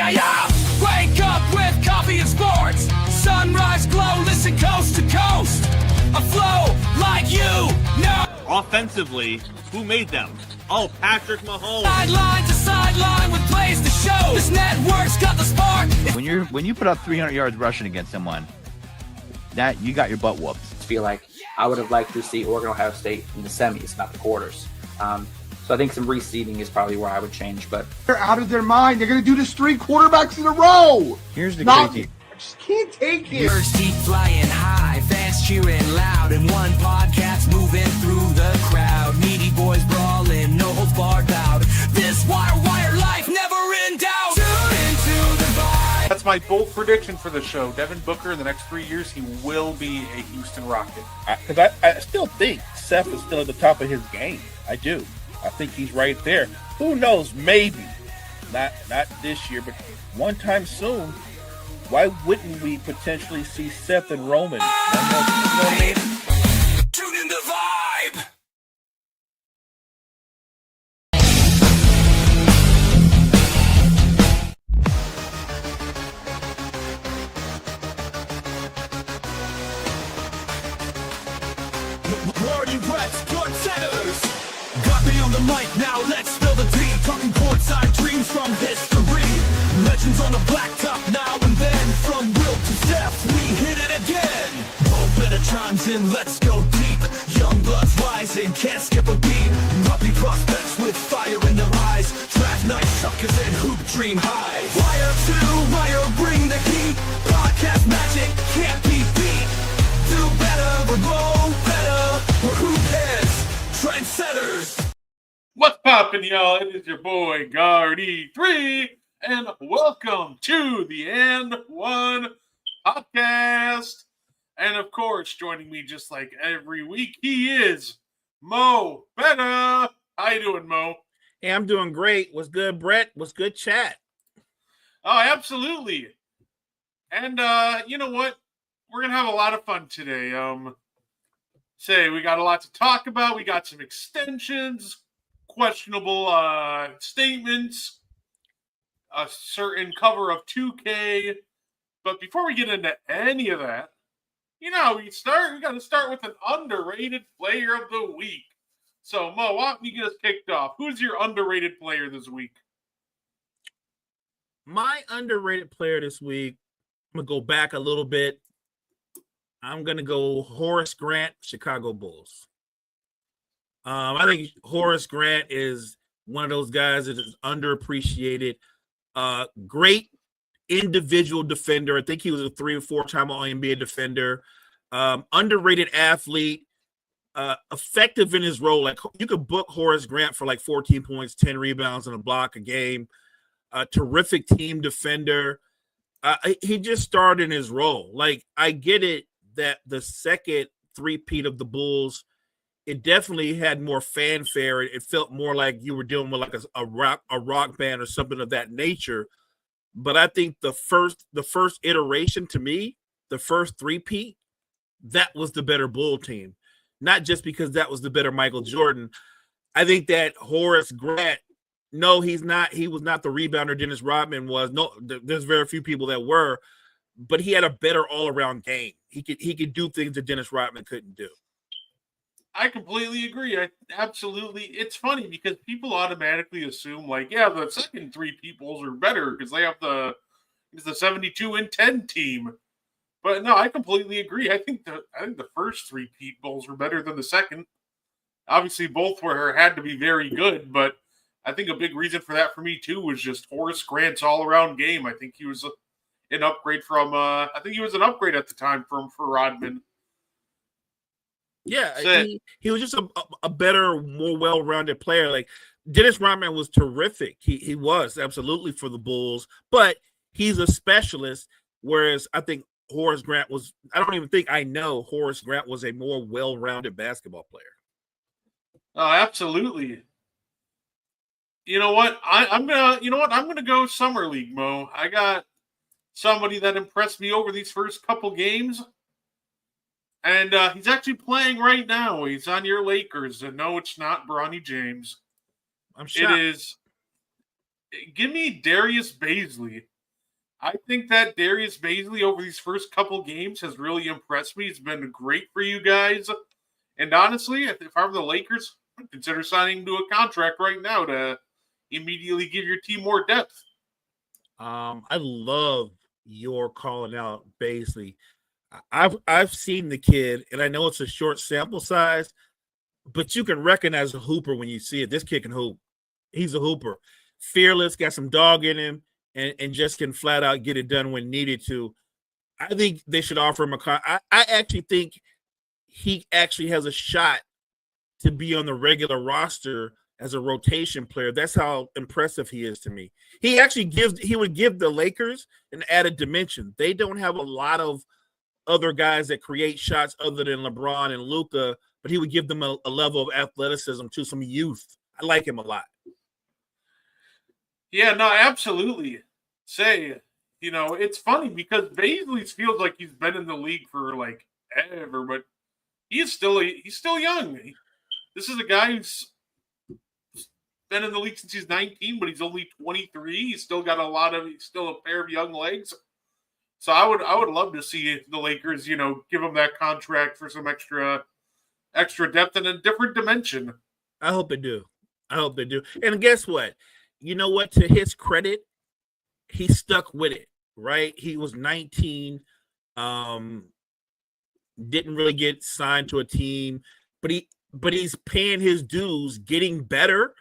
Yeah. Wake up with coffee and sports. Sunrise glow, listen coast to coast. A flow like you know. Offensively, who made them? Oh, Patrick Mahomes. Sideline to sideline with plays to show. This network's got the spark. When you put up 300 yards rushing against someone, that you got your butt whooped. I feel like I would have liked to see Oregon Ohio State in the semis, not the quarters. So I think some reseeding is probably where I would change. But they're out of their mind. They're going to do this 3 quarterbacks in a row. Here's the crazy. I just can't take it. Birds keep flying high, fans cheering loud, and one podcast moving through the crowd. Needy boys brawling, no holds barred out. This wire life never in doubt. Tune into the vibe. That's my bold prediction for the show. Devin Booker, in the next 3 years, he will be a Houston Rocket. Because I still think Seth is still at the top of his game. I do. I think he's right there. Who knows? Maybe. Not this year, but one time soon. Why wouldn't we potentially see Seth and Roman? You know what I mean? Tune in the vibe. Party Reds, good centers. Got me on the mic now, let's spill the tea. Talking courtside dreams from history. Legends on the blacktop now and then. From Will to Steph, we hit it again. Better chimes in, let's go deep. Young bloods rising, can't skip a beat. Puppy prospects with fire in their eyes. Draft night suckers and hoop dream highs. Wire to wire, bring the heat. Podcast magic can't be beat. Do better, we're go better. We're hoop heads, trendsetters. What's poppin', y'all? It is your boy, Gardi3, and welcome to the N1 Podcast. And, of course, joining me just like every week, he is Mo Better. How you doing, Mo? Hey, I'm doing great. What's good, Brett? What's good, chat? Oh, absolutely. And, you know what? We're going to have a lot of fun today. We got a lot to talk about. We got some extensions, questionable statements, a certain cover of 2K. But before we get into any of that, you know, we got to start with an underrated player of the week. So, Mo, why don't you get us kicked off? Who's your underrated player this week? My underrated player this week, I'm going to go back a little bit. I'm going to go Horace Grant, Chicago Bulls. I think Horace Grant is one of those guys that is underappreciated. Great individual defender. I think he was a 3 or 4 time All-NBA defender. Underrated athlete. Effective in his role. Like, you could book Horace Grant for like 14 points, 10 rebounds, and a block a game. Terrific team defender. He just started in his role. Like, I get it that the second three-peat of the Bulls, it definitely had more fanfare. It felt more like you were dealing with like a rock band or something of that nature. But I think the first iteration, to me, the first three-peat, that was the better Bull team. Not just because that was the better Michael Jordan. I think that Horace Grant, no, he was not the rebounder Dennis Rodman was. No, there's very few people that were, but he had a better all-around game. He could do things that Dennis Rodman couldn't do. I completely agree. It's funny because people automatically assume, like, yeah, the second three peoples are better because they have the 72-10 team. But no, I completely agree. I think the first three peoples were better than the second. Obviously, both had to be very good, but I think a big reason for that for me too was just Horace Grant's all-around game. I think he was an upgrade from. I think he was an upgrade at the time for Rodman. Yeah, he was just a better, more well-rounded player. Like, Dennis Rodman was terrific. He was absolutely for the Bulls, but he's a specialist. Whereas I think Horace Grant was. I don't even think I know Horace Grant was a more well-rounded basketball player. Oh, absolutely. You know what? I'm gonna go Summer League, Mo. I got somebody that impressed me over these first couple games. And he's actually playing right now. He's on your Lakers. And no, it's not Bronny James. I'm It shocked. is. Give me Darius Baisley. I think that Darius Baisley over these first couple games has really impressed me. It's been great for you guys. And honestly, if I'm the Lakers, I'd consider signing him to a contract right now to immediately give your team more depth. I love your calling out Baisley. I've seen the kid, and I know it's a short sample size, but you can recognize a hooper when you see it. This kid can hoop. He's a hooper. Fearless, got some dog in him, and just can flat out get it done when needed to. I think they should offer him I actually think he actually has a shot to be on the regular roster as a rotation player. That's how impressive he is to me. He would give the Lakers an added dimension. They don't have a lot of other guys that create shots other than LeBron and Luka, but he would give them a level of athleticism to some youth. I like him a lot. Yeah, no, absolutely. It's funny because Baisley feels like he's been in the league for like ever, but he's still young. This is a guy who's been in the league since he's 19, but he's only 23. He's still got he's still a pair of young legs. So I would love to see the Lakers, give him that contract for some extra depth and a different dimension. I hope they do. And guess what? You know what? To his credit, he stuck with it, right? He was 19, didn't really get signed to a team, but he's paying his dues, getting better.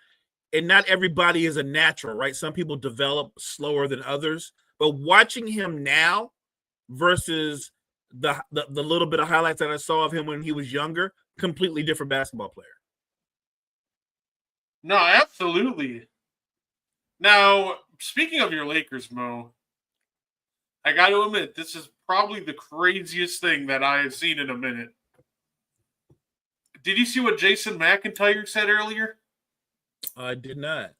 And not everybody is a natural, right? Some people develop slower than others. But watching him now versus the little bit of highlights that I saw of him when he was younger, completely different basketball player. No, absolutely. Now, speaking of your Lakers, Mo, I got to admit, this is probably the craziest thing that I have seen in a minute. Did you see what Jason McIntyre said earlier? I did not.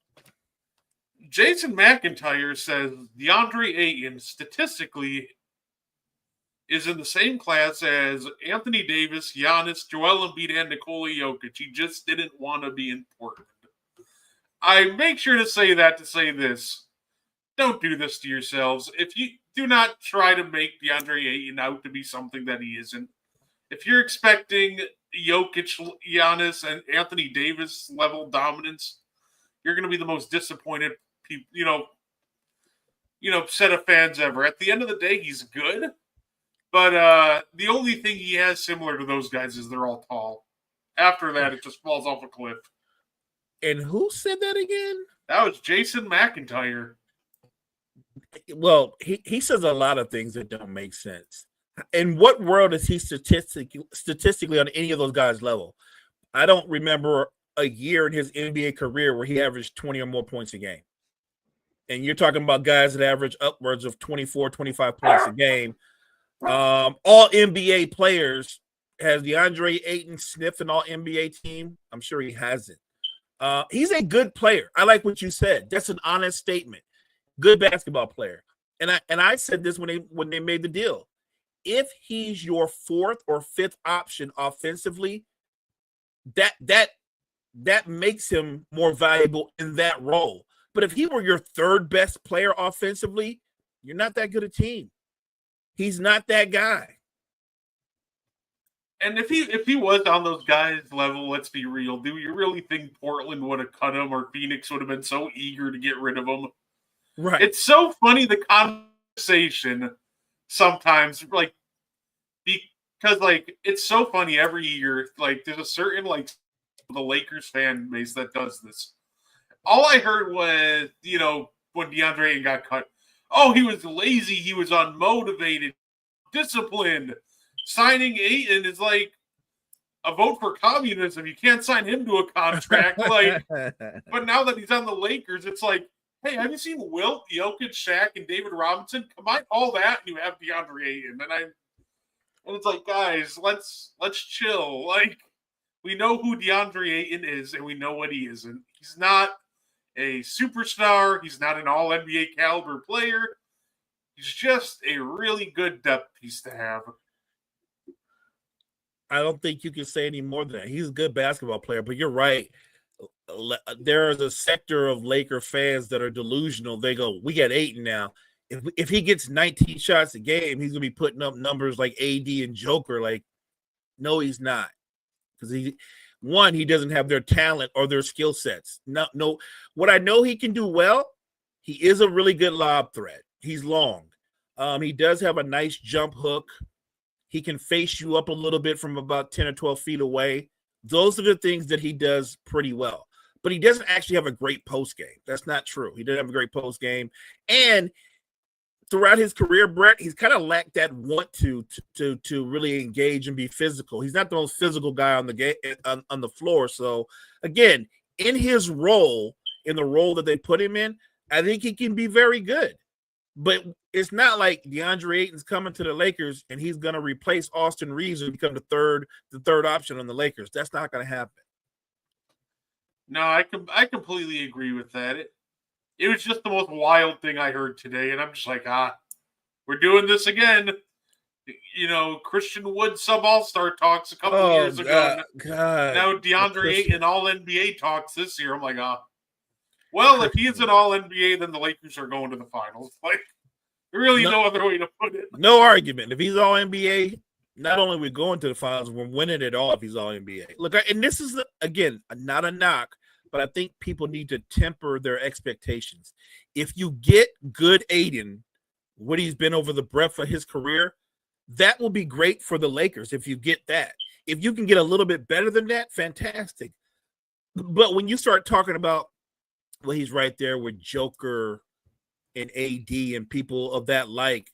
Jason McIntyre says DeAndre Ayton statistically is in the same class as Anthony Davis, Giannis, Joel Embiid, and Nikola Jokic. He just didn't want to be in Portland. I make sure to say that to say this. Don't do this to yourselves. If you do not try to make DeAndre Ayton out to be something that he isn't. If you're expecting Jokic, Giannis, and Anthony Davis level dominance, you're going to be the most disappointed set of fans ever. At the end of the day, he's good, but the only thing he has similar to those guys is they're all tall. After that, it just falls off a cliff. And who said that again? That was Jason McIntyre. Well, he says a lot of things that don't make sense. In what world is he statistically on any of those guys' level? I don't remember a year in his NBA career where he averaged 20 or more points a game. And you're talking about guys that average upwards of 24, 25 points a game. All NBA players. Has DeAndre Ayton sniffed an all NBA team? I'm sure he hasn't. He's a good player. I like what you said. That's an honest statement. Good basketball player. And I said this when they made the deal. If he's your fourth or fifth option offensively, that makes him more valuable in that role. But if he were your third best player offensively, you're not that good a team. He's not that guy. And if he was on those guys' level, let's be real. Do you really think Portland would have cut him or Phoenix would have been so eager to get rid of him? Right. It's so funny, the conversation sometimes, because it's so funny every year. There's a certain the Lakers fan base that does this. All I heard was, when DeAndre Ayton got cut, oh, he was lazy, he was unmotivated, disciplined. Signing Ayton is like a vote for communism. You can't sign him to a contract. But now that he's on the Lakers, it's like, hey, have you seen Wilt, Jokic, Shaq, and David Robinson? Combine all that, and you have DeAndre Ayton. And it's like, guys, let's chill. We know who DeAndre Ayton is, and we know what he isn't. He's not a superstar. He's not an all-NBA caliber player. He's just a really good depth piece to have. I don't think you can say any more than that. He's a good basketball player, but you're right. There is a sector of Laker fans that are delusional. They go, "We got Ayton now. If he gets 19 shots a game, he's gonna be putting up numbers like AD and Joker." Like, no, he's not, because he doesn't have their talent or their skill sets. No. What I know he can do well, he is a really good lob threat. He's long. He does have a nice jump hook. He can face you up a little bit from about 10 or 12 feet away. Those are the things that he does pretty well. But he doesn't actually have a great post game. That's not true. He didn't have a great post game. And throughout his career, Brett, he's kind of lacked that want to really engage and be physical. He's not the most physical guy on the floor. So again, in his role, in the role that they put him in, I think he can be very good. But it's not like DeAndre Ayton's coming to the Lakers and he's going to replace Austin Reeves and become the third option on the Lakers. That's not going to happen. No, I completely agree with that. It was just the most wild thing I heard today, and I'm just like, we're doing this again. You know, Christian Wood sub-all-star talks a couple years ago. God. Now DeAndre Ayton all-NBA talks this year. I'm like, well, if he is an all-NBA, then the Lakers are going to the finals. Like, really no other way to put it. No argument. If he's all-NBA, not only are we going to the finals, we're winning it all if he's all-NBA. Look, and this is, again, not a knock, but I think people need to temper their expectations. If you get good Ayton, what he's been over the breadth of his career, that will be great for the Lakers if you get that. If you can get a little bit better than that, fantastic. But when you start talking about, well, he's right there with Joker and AD and people of that like,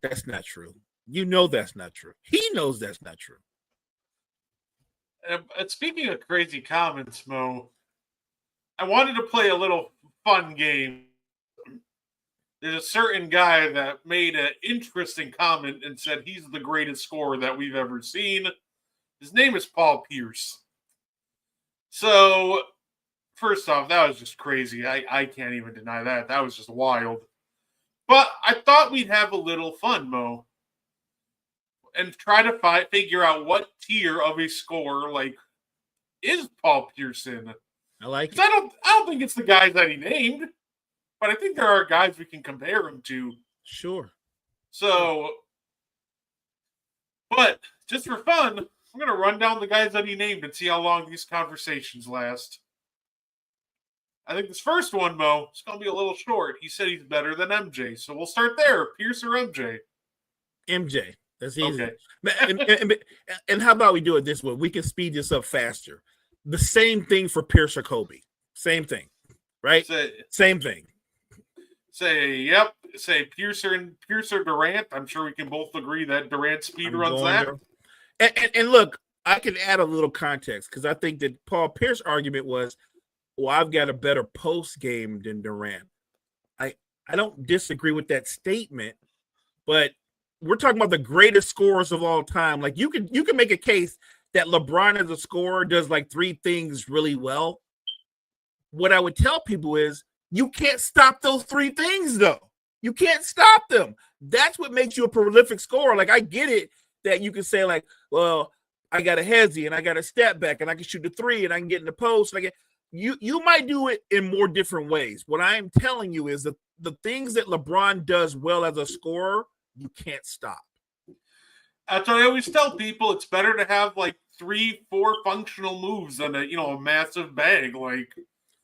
that's not true. You know that's not true. He knows that's not true. And speaking of crazy comments, Mo, I wanted to play a little fun game. There's a certain guy that made an interesting comment and said he's the greatest scorer that we've ever seen. His name is Paul Pierce. So, first off, that was just crazy. I can't even deny that. That was just wild. But I thought we'd have a little fun, Mo, and try to figure out what tier of a scorer is Paul Pierce in. I like it. I don't think it's the guys that he named, but I think there are guys we can compare him to. Sure. So, but just for fun, I'm going to run down the guys that he named and see how long these conversations last. I think this first one, Mo, is going to be a little short. He said he's better than MJ. So we'll start there. Pierce or MJ? MJ. That's easy. Okay. And how about we do it this way? We can speed this up faster. The same thing for Pierce or Kobe. Same thing, right? Same thing. Yep. Say Pierce or Durant. I'm sure we can both agree that Durant speed runs that. And look, I can add a little context because I think that Paul Pierce's argument was, well, I've got a better post game than Durant. I don't disagree with that statement, but we're talking about the greatest scorers of all time. Like you can make a case that LeBron as a scorer does like three things really well. What I would tell people is you can't stop those three things, though. You can't stop them. That's what makes you a prolific scorer. Like, I get it that you can say, like, well, I got a hezzy and I got a step back and I can shoot the three and I can get in the post. Like, you might do it in more different ways. What I am telling you is that the things that LeBron does well as a scorer, you can't stop. That's what I always tell people. It's better to have like 3-4 functional moves than a massive bag. Like,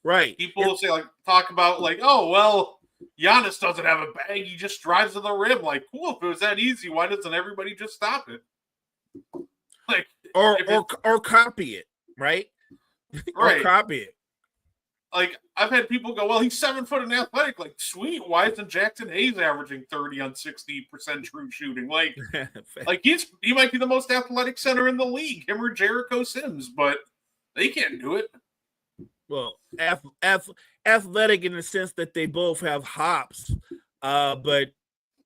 right. People will say, like, talk about like, oh, well, Giannis doesn't have a bag. He just drives to the rim. Like, cool. If it was that easy, why doesn't everybody just stop it? Like, or copy it, right? Right. Or copy it. Like, I've had people go, well, he's 7 foot and athletic. Like, sweet. Why isn't Jackson Hayes averaging 30 on 60% true shooting? Like, he might be the most athletic center in the league, him or Jericho Sims, but they can't do it. Well, athletic in the sense that they both have hops, but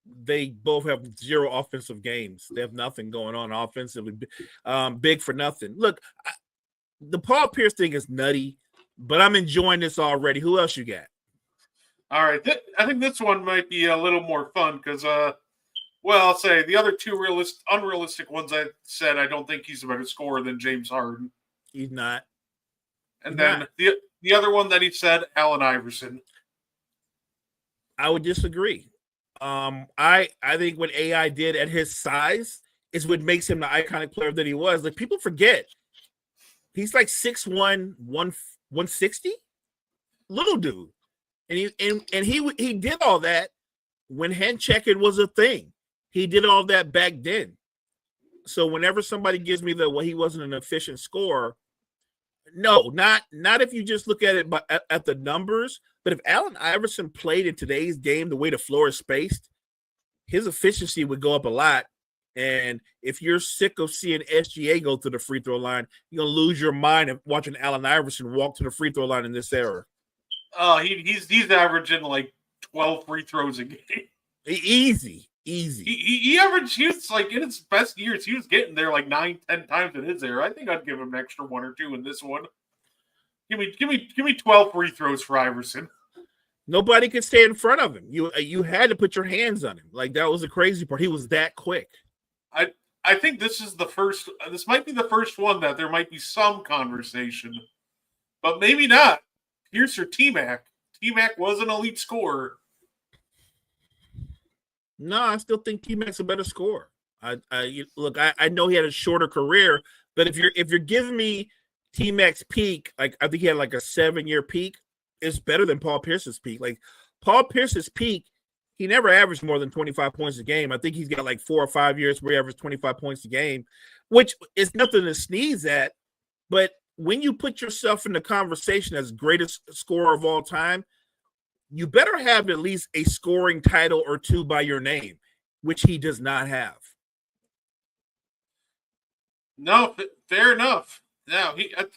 they both have zero offensive games. They have nothing going on offensively. Big for nothing. Look, the Paul Pierce thing is nutty, but I'm enjoying this already. Who else you got? All right. I think this one might be a little more fun because Well, I'll say the other two unrealistic ones I said I don't think he's a better scorer than James Harden. He's not. And He's then not. the other one that he said, Allen Iverson. I would disagree. I think what AI did at his size is what makes him the iconic player that he was. Like, people forget he's like 6'1", 160, little dude, and he did all that when hand checking was a thing. He did all that back then. So whenever somebody gives me he wasn't an efficient scorer, no, not if you just look at it at the numbers. But if Allen Iverson played in today's game the way the floor is spaced, his efficiency would go up a lot. And if you're sick of seeing SGA go to the free throw line, you're gonna lose your mind of watching Allen Iverson walk to the free throw line in this era. He's averaging like 12 free throws a game. Easy. He was like, in his best years, he was getting there like 9-10 times in his era. I think I'd give him an extra 1 or 2 in this one. Give me 12 free throws for Iverson. Nobody could stay in front of him. You had to put your hands on him. Like, that was the crazy part. He was that quick. I think this is the first. This might be the first one that there might be some conversation, but maybe not. Pierce or T-Mac. T-Mac was an elite scorer. No, I still think T-Mac's a better scorer. I know he had a shorter career, but if you're giving me T-Mac's peak, like, I think he had like a 7-year peak, it's better than Paul Pierce's peak. Like, Paul Pierce's peak, he never averaged more than 25 points a game. I think he's got like 4 or 5 years where he averaged 25 points a game, which is nothing to sneeze at. But when you put yourself in the conversation as greatest scorer of all time, you better have at least a scoring title or 2 by your name, which he does not have. No, fair enough. Now, I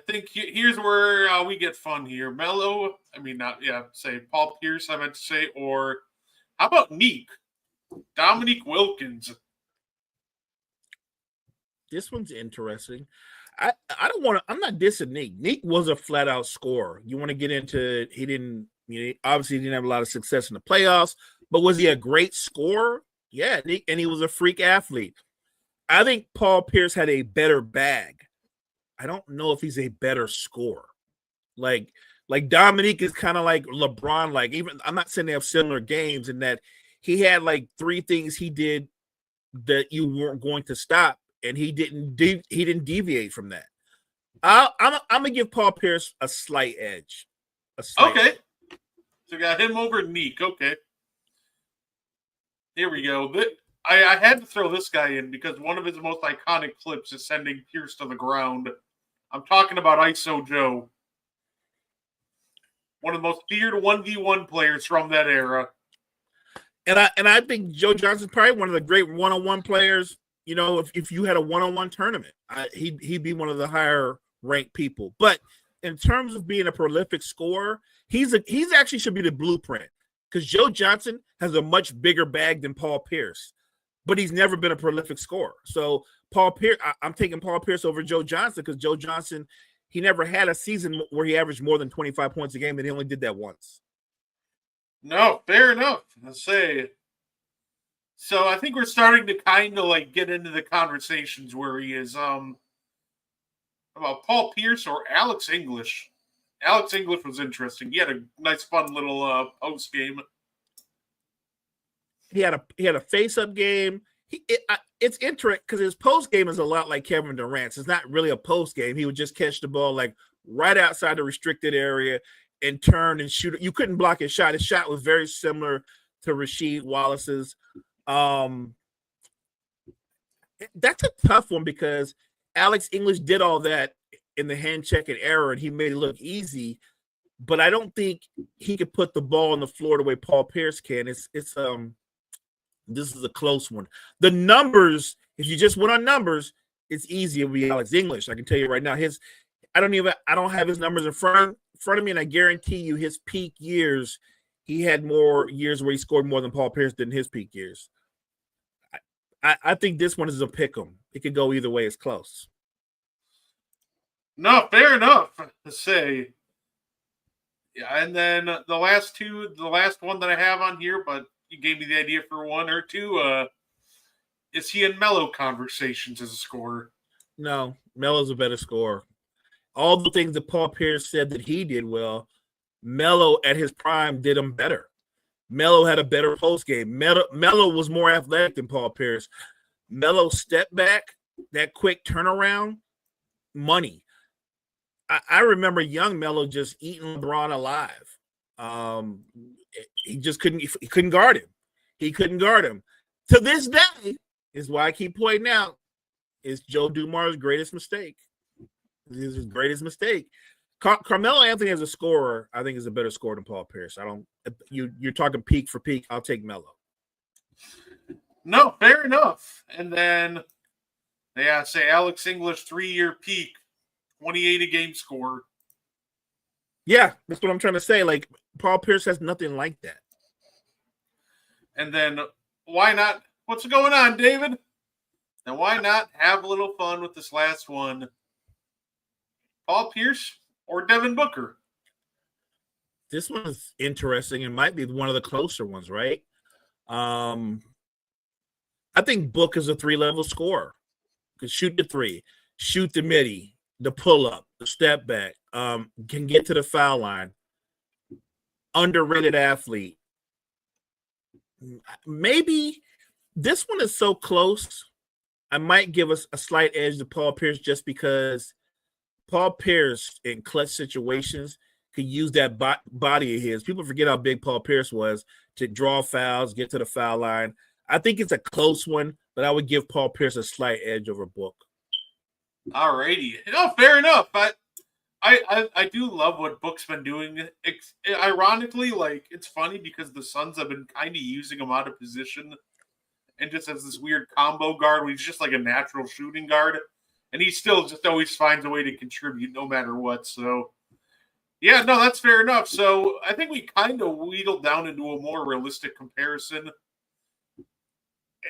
think here's where we get fun here. Paul Pierce, I meant to say, or how about Neek? Dominique Wilkins. This one's interesting. I'm not dissing Neek. Neek was a flat out scorer. You want to get into, obviously he didn't have a lot of success in the playoffs, but was he a great scorer? Yeah, Neek, and he was a freak athlete. I think Paul Pierce had a better bag. I don't know if he's a better scorer. Like Dominique is kind of like LeBron. Like, even, I'm not saying they have similar games in that he had like 3 things he did that you weren't going to stop, and he didn't deviate from that. I'm gonna give Paul Pierce a slight edge. Okay, so got him over Neek. Okay, here we go. I had to throw this guy in because one of his most iconic clips is sending Pierce to the ground. I'm talking about ISO Joe. One of the most feared 1v1 players from that era. And I think Joe Johnson's probably one of the great one-on-one players. You know, if you had a one-on-one tournament, he'd be one of the higher ranked people. But in terms of being a prolific scorer, he's actually should be the blueprint, because Joe Johnson has a much bigger bag than Paul Pierce, but he's never been a prolific scorer. So Paul Pierce, I'm taking Paul Pierce over Joe Johnson, because Joe Johnson, he never had a season where he averaged more than 25 points a game, and he only did that once. No, fair enough. Let's say. So I think we're starting to kind of like get into the conversations where he is about Paul Pierce or Alex English. Alex English was interesting. He had a nice, fun little post game. He had a face-up game. It's interesting because his post game is a lot like Kevin Durant's. It's not really a post game. He would just catch the ball like right outside the restricted area and turn and shoot it. You couldn't block his shot. His shot was very similar to Rasheed Wallace's. That's a tough one because Alex English did all that in the hand checking era, and he made it look easy. But I don't think he could put the ball on the floor the way Paul Pierce can. This is a close one. The numbers, if you just went on numbers, it's easy. It would be Alex English. I can tell you right now. I don't have his numbers in front of me, and I guarantee you his peak years, he had more years where he scored more than Paul Pierce did in his peak years. I think this one is a pick 'em. It could go either way. It's close. No, fair enough to say. Yeah, and then the last one that I have on here, but you gave me the idea for one or two. Is he in Melo conversations as a scorer? No, Melo's a better scorer. All the things that Paul Pierce said that he did well, Melo at his prime did them better. Melo had a better post game. Melo was more athletic than Paul Pierce. Melo step back, that quick turnaround, money. I remember young Melo just eating LeBron alive. He just couldn't guard him. He couldn't guard him. To this day, is why I keep pointing out, is Joe Dumars' greatest mistake. This is his greatest mistake. Carmelo Anthony as a scorer, I think, is a better scorer than Paul Pierce. You're talking peak for peak. I'll take Melo. No, fair enough. And then they say Alex English 3-year peak, 28 a game score. Yeah, that's what I'm trying to say. Like, Paul Pierce has nothing like that. And then why not? What's going on, David? And why not have a little fun with this last one? Paul Pierce or Devin Booker? This one's interesting. It might be one of the closer ones, right? I think Book is a 3-level scorer. Can shoot the three, shoot the midi, the pull-up, the step back, can get to the foul line. Underrated athlete. Maybe this one is so close, I might give us a slight edge to Paul Pierce just because Paul Pierce in clutch situations could use that body of his. People forget how big Paul Pierce was to draw fouls, get to the foul line. I think it's a close one, but I would give Paul Pierce a slight edge over Book. All righty. No, fair enough. But I do love what Book's been doing. Ironically, like, it's funny because the Suns have been kind of using him out of position and just as this weird combo guard where he's just like a natural shooting guard. And he still just always finds a way to contribute no matter what. So, yeah, no, that's fair enough. So I think we kind of wheedled down into a more realistic comparison.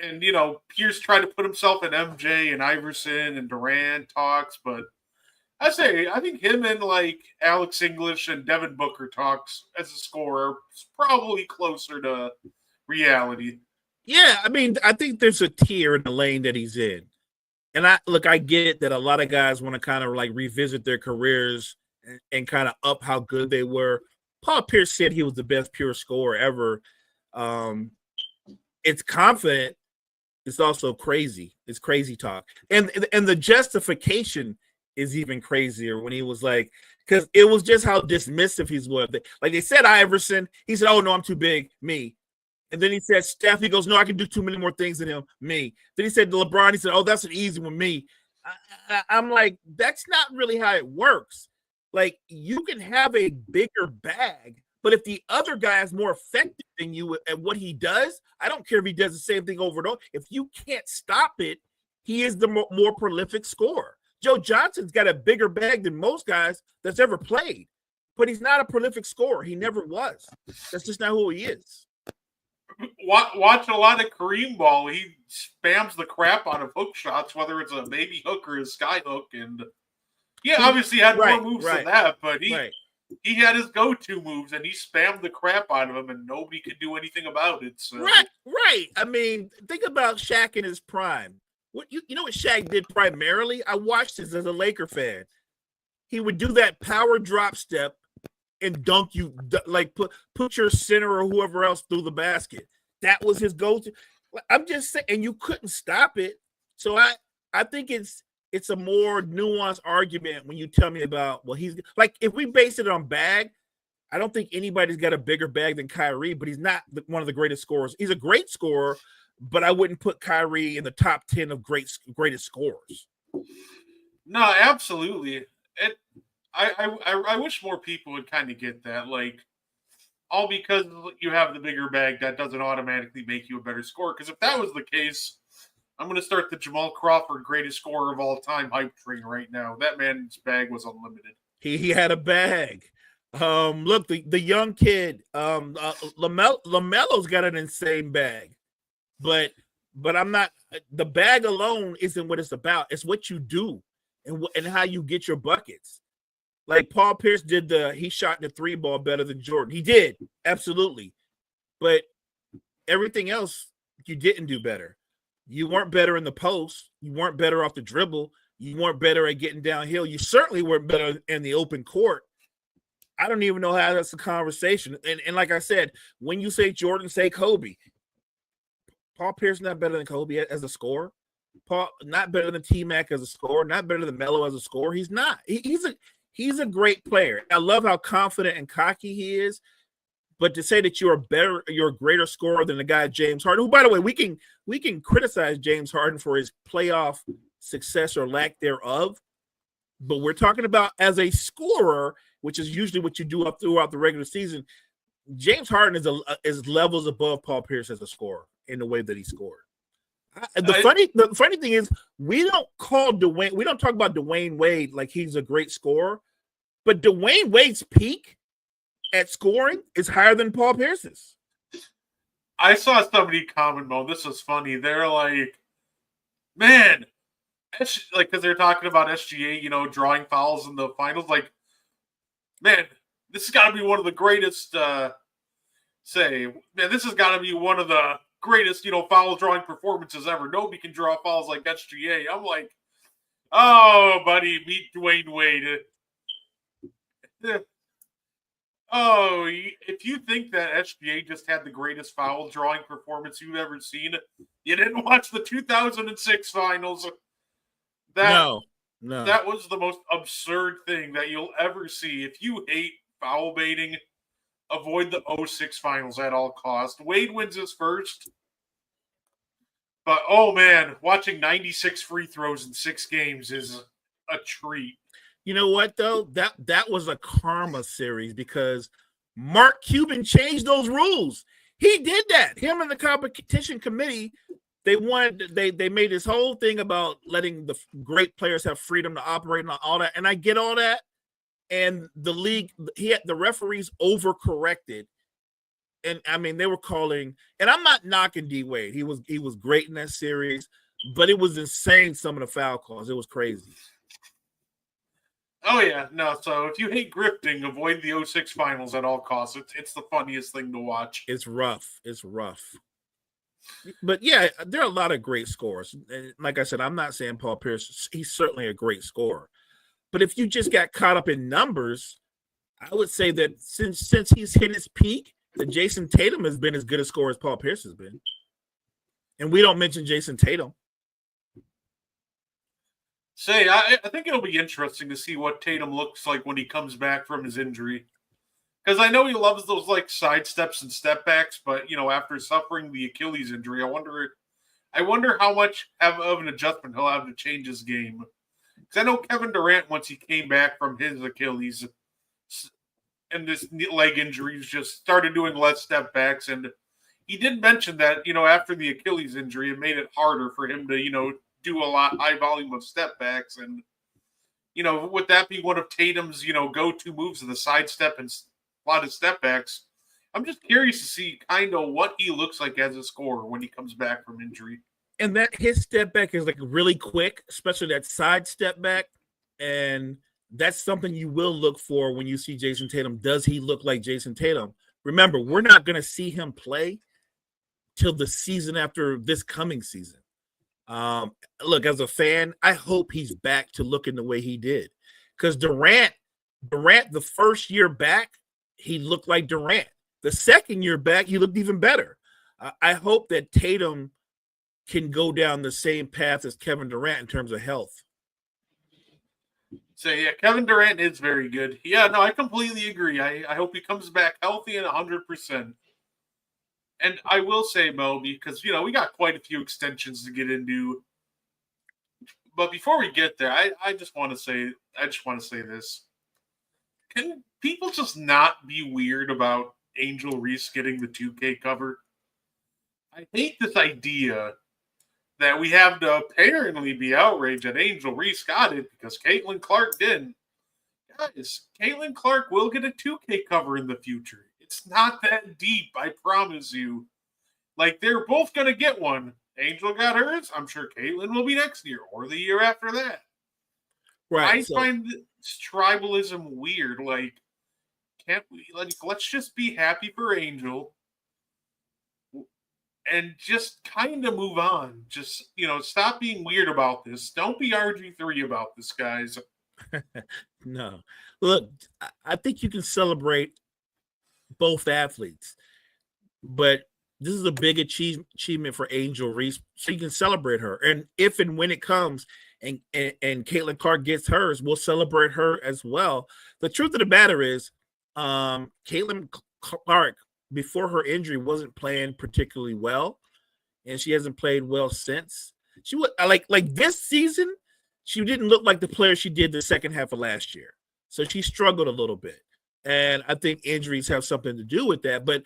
And, you know, Pierce tried to put himself in MJ and Iverson and Durant talks, but I think him and, like, Alex English and Devin Booker talks as a scorer is probably closer to reality. Yeah, I mean, I think there's a tier in the lane that he's in. And I get that a lot of guys want to kind of like revisit their careers and kind of up how good they were. Paul Pierce said he was the best pure scorer ever. It's confident. It's also crazy. It's crazy talk. And the justification is even crazier when he was like, because it was just how dismissive he was. Like they said Iverson, he said, "Oh no, I'm too big, me." And then he said Steph, he goes, "No, I can do too many more things than him, me." Then he said to LeBron, he said, "Oh, that's an easy one, me." I'm like, that's not really how it works. Like, you can have a bigger bag, but if the other guy is more effective than you at what he does, I don't care if he does the same thing over and over. If you can't stop it, he is the more prolific scorer. Joe Johnson's got a bigger bag than most guys that's ever played, but he's not a prolific scorer. He never was. That's just not who he is. Watch a lot of Kareem ball. He spams the crap out of hook shots, whether it's a baby hook or a sky hook. And yeah, obviously had more moves than that, but he had his go-to moves and he spammed the crap out of them and nobody could do anything about it. So. Right. I mean, think about Shaq in his prime. What you know what Shaq did primarily? I watched this as a Laker fan. He would do that power drop step and dunk you, like put your center or whoever else through the basket. That was his go-to. I'm just saying, and you couldn't stop it. So I think it's a more nuanced argument when you tell me about, well, he's like, if we base it on bag, I don't think anybody's got a bigger bag than Kyrie, but he's not one of the greatest scorers. He's a great scorer, but I wouldn't put Kyrie in the top 10 of greatest scorers. No, absolutely. I wish more people would kind of get that. Like, all because you have the bigger bag, that doesn't automatically make you a better scorer. Because if that was the case, I'm going to start the Jamal Crawford greatest scorer of all time hype train right now. That man's bag was unlimited. He had a bag. Look, the young kid, LaMelo's got an insane bag. But I'm not. The bag alone isn't what it's about. It's what you do and how you get your buckets. Like Paul Pierce he shot the 3 ball better than Jordan. He did, absolutely. But everything else you didn't do better. You weren't better in the post. You weren't better off the dribble. You weren't better at getting downhill. You certainly weren't better in the open court. I don't even know how that's a conversation. And like I said, when you say Jordan, say Kobe. Paul Pierce not better than Kobe as a scorer. Paul not better than T-Mac as a scorer. Not better than Melo as a scorer. He's not. He's a great player. I love how confident and cocky he is. But to say that you're a greater scorer than the guy James Harden, who, by the way, we can criticize James Harden for his playoff success or lack thereof, but we're talking about as a scorer, which is usually what you do up throughout the regular season. James Harden is levels above Paul Pierce as a scorer in the way that he scored. The funny thing is we don't talk about Dwayne Wade like he's a great scorer, but Dwayne Wade's peak at scoring is higher than Paul Pierce's. I saw somebody comment, Mo, this was funny. They're like, man, like, because they're talking about SGA, drawing fouls in the finals. Like, man, this has got to be one of the greatest, this has got to be one of the greatest, foul drawing performances ever. Nobody can draw fouls like SGA. I'm like, oh, buddy, meet Dwayne Wade. Oh, if you think that SGA just had the greatest foul drawing performance you've ever seen, you didn't watch the 2006 finals. No. That was the most absurd thing that you'll ever see. If you hate foul baiting, avoid the 06 finals at all costs. Wade wins his first. But, oh, man, watching 96 free throws in 6 games is a treat. You know what, though? That was a karma series because Mark Cuban changed those rules. He did that. Him and the competition committee, they made this whole thing about letting the great players have freedom to operate and all that. And I get all that. And the league, the referees overcorrected. And I mean, they were calling, and I'm not knocking D Wade. He was great in that series, but it was insane, some of the foul calls. It was crazy. Oh, yeah. No, so if you hate grifting, avoid the 06 finals at all costs. It's the funniest thing to watch. It's rough. But, yeah, there are a lot of great scorers. And like I said, I'm not saying Paul Pierce. He's certainly a great scorer. But if you just got caught up in numbers, I would say that since he's hit his peak, that Jason Tatum has been as good a scorer as Paul Pierce has been. And we don't mention Jason Tatum. I think it'll be interesting to see what Tatum looks like when he comes back from his injury. Because I know he loves those like side steps and step backs, but after suffering the Achilles injury, I wonder how much of an adjustment he'll have to change his game. Because I know Kevin Durant, once he came back from his Achilles and this leg injuries, just started doing less step backs, and he did mention that after the Achilles injury, it made it harder for him to do a high volume of step backs. And, would that be one of Tatum's, go-to moves of the side step and a lot of step backs? I'm just curious to see kind of what he looks like as a scorer when he comes back from injury. And that his step back is like really quick, especially that side step back. And that's something you will look for when you see Jason Tatum. Does he look like Jason Tatum? Remember, we're not going to see him play till the season after this coming season. Look, as a fan, I hope he's back to looking the way he did. Because Durant, the first year back, he looked like Durant. The second year back, he looked even better. I hope that Tatum can go down the same path as Kevin Durant in terms of health. So, yeah, Kevin Durant is very good. Yeah, no, I completely agree. I hope he comes back healthy and 100%. And I will say, Mo, because, we got quite a few extensions to get into. But before we get there, I just want to say this. Can people just not be weird about Angel Reese getting the 2K cover? I hate this idea that we have to apparently be outraged that Angel Reese got it because Caitlin Clark didn't. Guys, Caitlin Clark will get a 2K cover in the future. It's not that deep, I promise you. Like, they're both going to get one. Angel got hers. I'm sure Caitlin will be next year or the year after that. Right. I find this tribalism weird. Like, can't we? Let's just be happy for Angel. and just kind of move on. Just, stop being weird about this. Don't be RG3 about this, guys. No. Look, I think you can celebrate both athletes, but this is a big achievement for Angel Reese, so you can celebrate her. And if and when it comes and Caitlin Clark gets hers, we'll celebrate her as well. The truth of the matter is, Caitlin Clark, before her injury, wasn't playing particularly well, and she hasn't played well since. She was like this season, she didn't look like the player she did the second half of last year. So she struggled a little bit. And I think injuries have something to do with that. But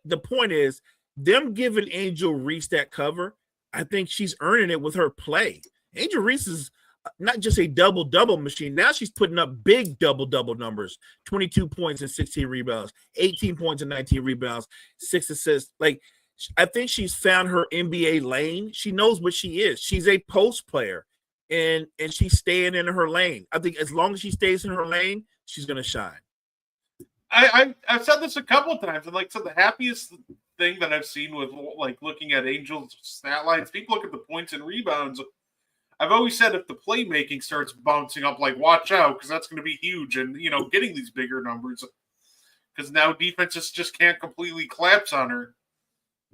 the point is, them giving Angel Reese that cover, I think she's earning it with her play. Angel Reese is not just a double-double machine. Now she's putting up big double-double numbers, 22 points and 16 rebounds, 18 points and 19 rebounds, 6 assists. Like, I think she's found her NBA lane. She knows what she is. She's a post player, and she's staying in her lane. I think as long as she stays in her lane, she's going to shine. I've said this a couple of times, and so the happiest thing that I've seen with looking at Angel's stat lines, people look at the points and rebounds. I've always said if the playmaking starts bouncing up, watch out, because that's going to be huge, and getting these bigger numbers, because now defenses just can't completely collapse on her,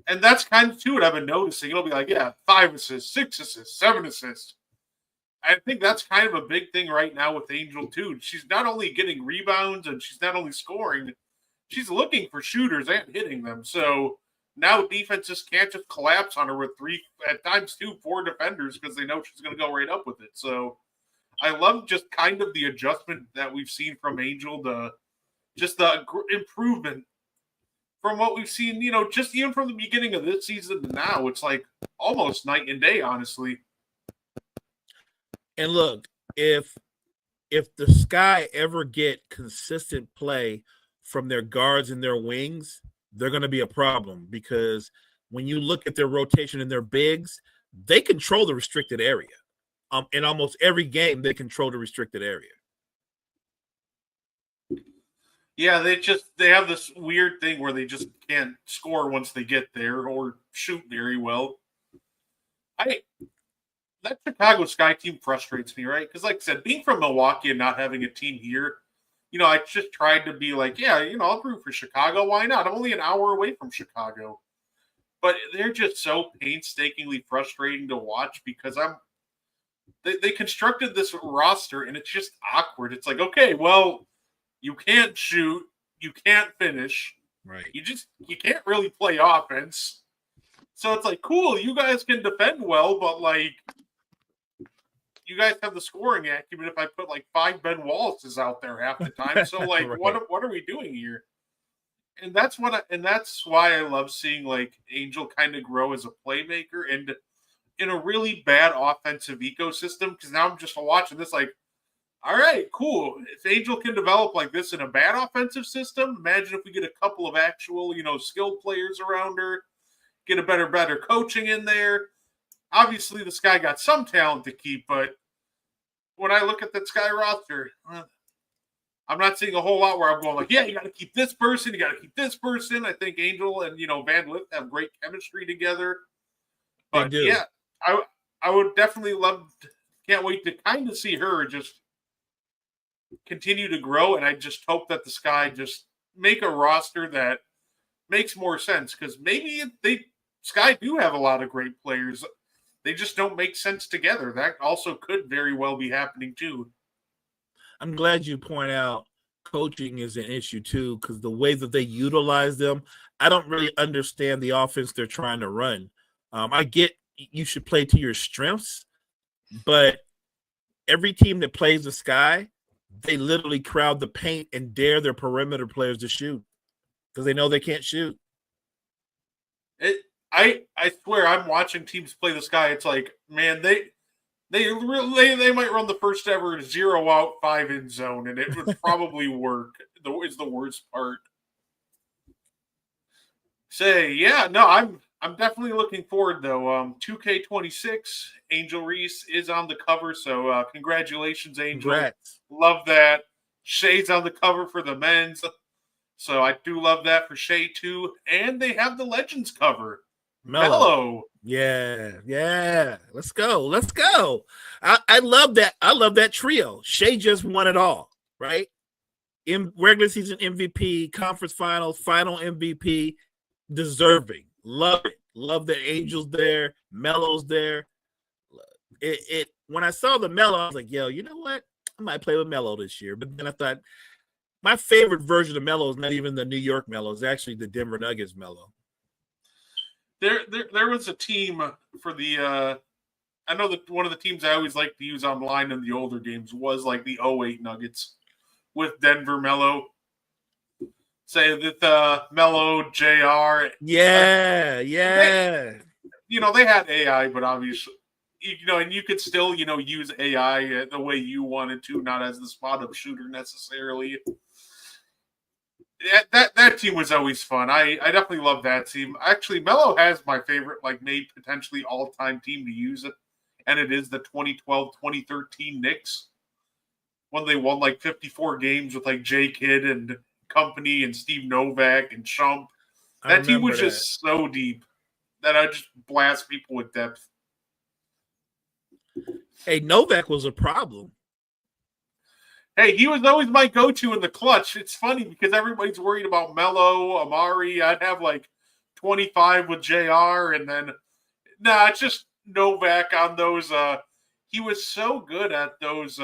and that's kind of to it. I've been noticing it'll be 5 assists, 6 assists, 7 assists. I think that's kind of a big thing right now with Angel, too. She's not only getting rebounds and she's not only scoring, she's looking for shooters and hitting them. So now defenses can't just collapse on her with 3, at times 2, 4 defenders because they know she's going to go right up with it. So I love just kind of the adjustment that we've seen from Angel, the improvement from what we've seen, just even from the beginning of this season to now. It's almost night and day, honestly. And look, if the Sky ever get consistent play from their guards and their wings, they're going to be a problem, because when you look at their rotation and their bigs, they control the restricted area. In almost every game, they control the restricted area. Yeah, they have this weird thing where they just can't score once they get there or shoot very well. That Chicago Sky team frustrates me, right? Because, like I said, being from Milwaukee and not having a team here, I just tried to be I'll root for Chicago. Why not? I'm only an hour away from Chicago. But they're just so painstakingly frustrating to watch because they constructed this roster and it's just awkward. It's okay, well, you can't shoot, you can't finish. Right. You can't really play offense. So it's cool, you guys can defend well, but you guys have the scoring acumen if I put 5 Ben Wallaces out there half the time. So Right. what are we doing here? And that's why I love seeing Angel kind of grow as a playmaker and in a really bad offensive ecosystem, because now I'm just watching this all right, cool. If Angel can develop like this in a bad offensive system, imagine if we get a couple of actual, skilled players around her, get a better coaching in there. Obviously, the Sky got some talent to keep, but when I look at that Sky roster, I'm not seeing a whole lot where I'm going yeah, you got to keep this person, you got to keep this person. I think Angel and, Van Lith have great chemistry together. But, They do. yeah, I would definitely can't wait to kind of see her just continue to grow, and I just hope that the Sky just make a roster that makes more sense, because maybe Sky do have a lot of great players. They just don't make sense together. That also could very well be happening too. I'm glad you point out coaching is an issue too, because the way that they utilize them, I don't really understand the offense they're trying to run. I get you should play to your strengths, but every team that plays the Sky, they literally crowd the paint and dare their perimeter players to shoot because they know they can't shoot. I swear, I'm watching teams play the Sky. It's man, they might run the first ever 0 out 5 in zone, and it would probably work. Is the worst part. I'm definitely looking forward though. 2K26, Angel Reese is on the cover, so congratulations, Angel. Congrats. Love that. Shay's on the cover for the men's, so I do love that for Shay too. And they have the Legends cover. Mello. Yeah. Let's go. I love that. I love that trio. Shea just won it all, right? In regular season MVP, conference finals, final MVP, deserving. Love it. Love the Angels there. Melo's there. It when I saw the Melo, I was like, yo, you know what? I might play with Melo this year. But then I thought my favorite version of Melo is not even the New York Melo, it's actually the Denver Nuggets Melo. There was a team for the I know that one of the teams I always like to use online in the older games was like the 08 Nuggets with Denver Melo. Say that Melo, JR. Yeah. They had AI, but obviously, and you could still, use AI the way you wanted to, not as the spot up shooter necessarily. That team was always fun. I definitely love that team. Actually, Melo has my favorite, maybe potentially all-time team to use it, and it is the 2012-2013 Knicks when they won 54 games with J. Kidd and company and Steve Novak and Shump. That team was just so deep that I just blast people with depth. Hey, Novak was a problem. Hey, he was always my go-to in the clutch. It's funny because everybody's worried about Melo, Amari. I'd have 25 with JR, and then it's just Novak on those. He was so good at those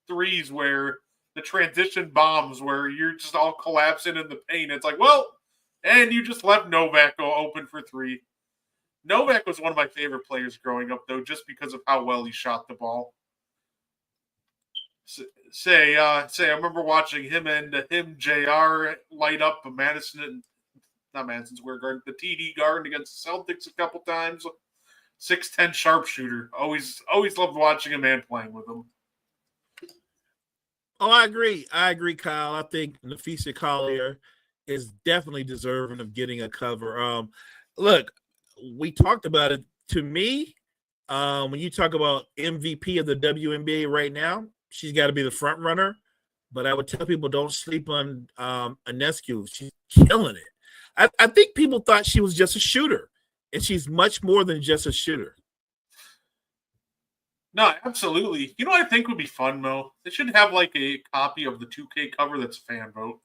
threes where the transition bombs where you're just all collapsing in the paint. It's and you just left Novak go open for three. Novak was one of my favorite players growing up, though, just because of how well he shot the ball. I remember watching him JR light up not Madison Square Garden, the TD Garden against the Celtics a couple times. 6'10" sharpshooter. Always loved watching a man playing with him. Oh, I agree, Kyle. I think Nafisa Collier is definitely deserving of getting a cover. Look, we talked about it. To me, when you talk about MVP of the WNBA right now, she's got to be the front runner. But I would tell people don't sleep on Ionescu. She's killing it. I think people thought she was just a shooter, and she's much more than just a shooter. No, absolutely. You know what I think would be fun, Mo? They should have a copy of the 2K cover that's a fan vote.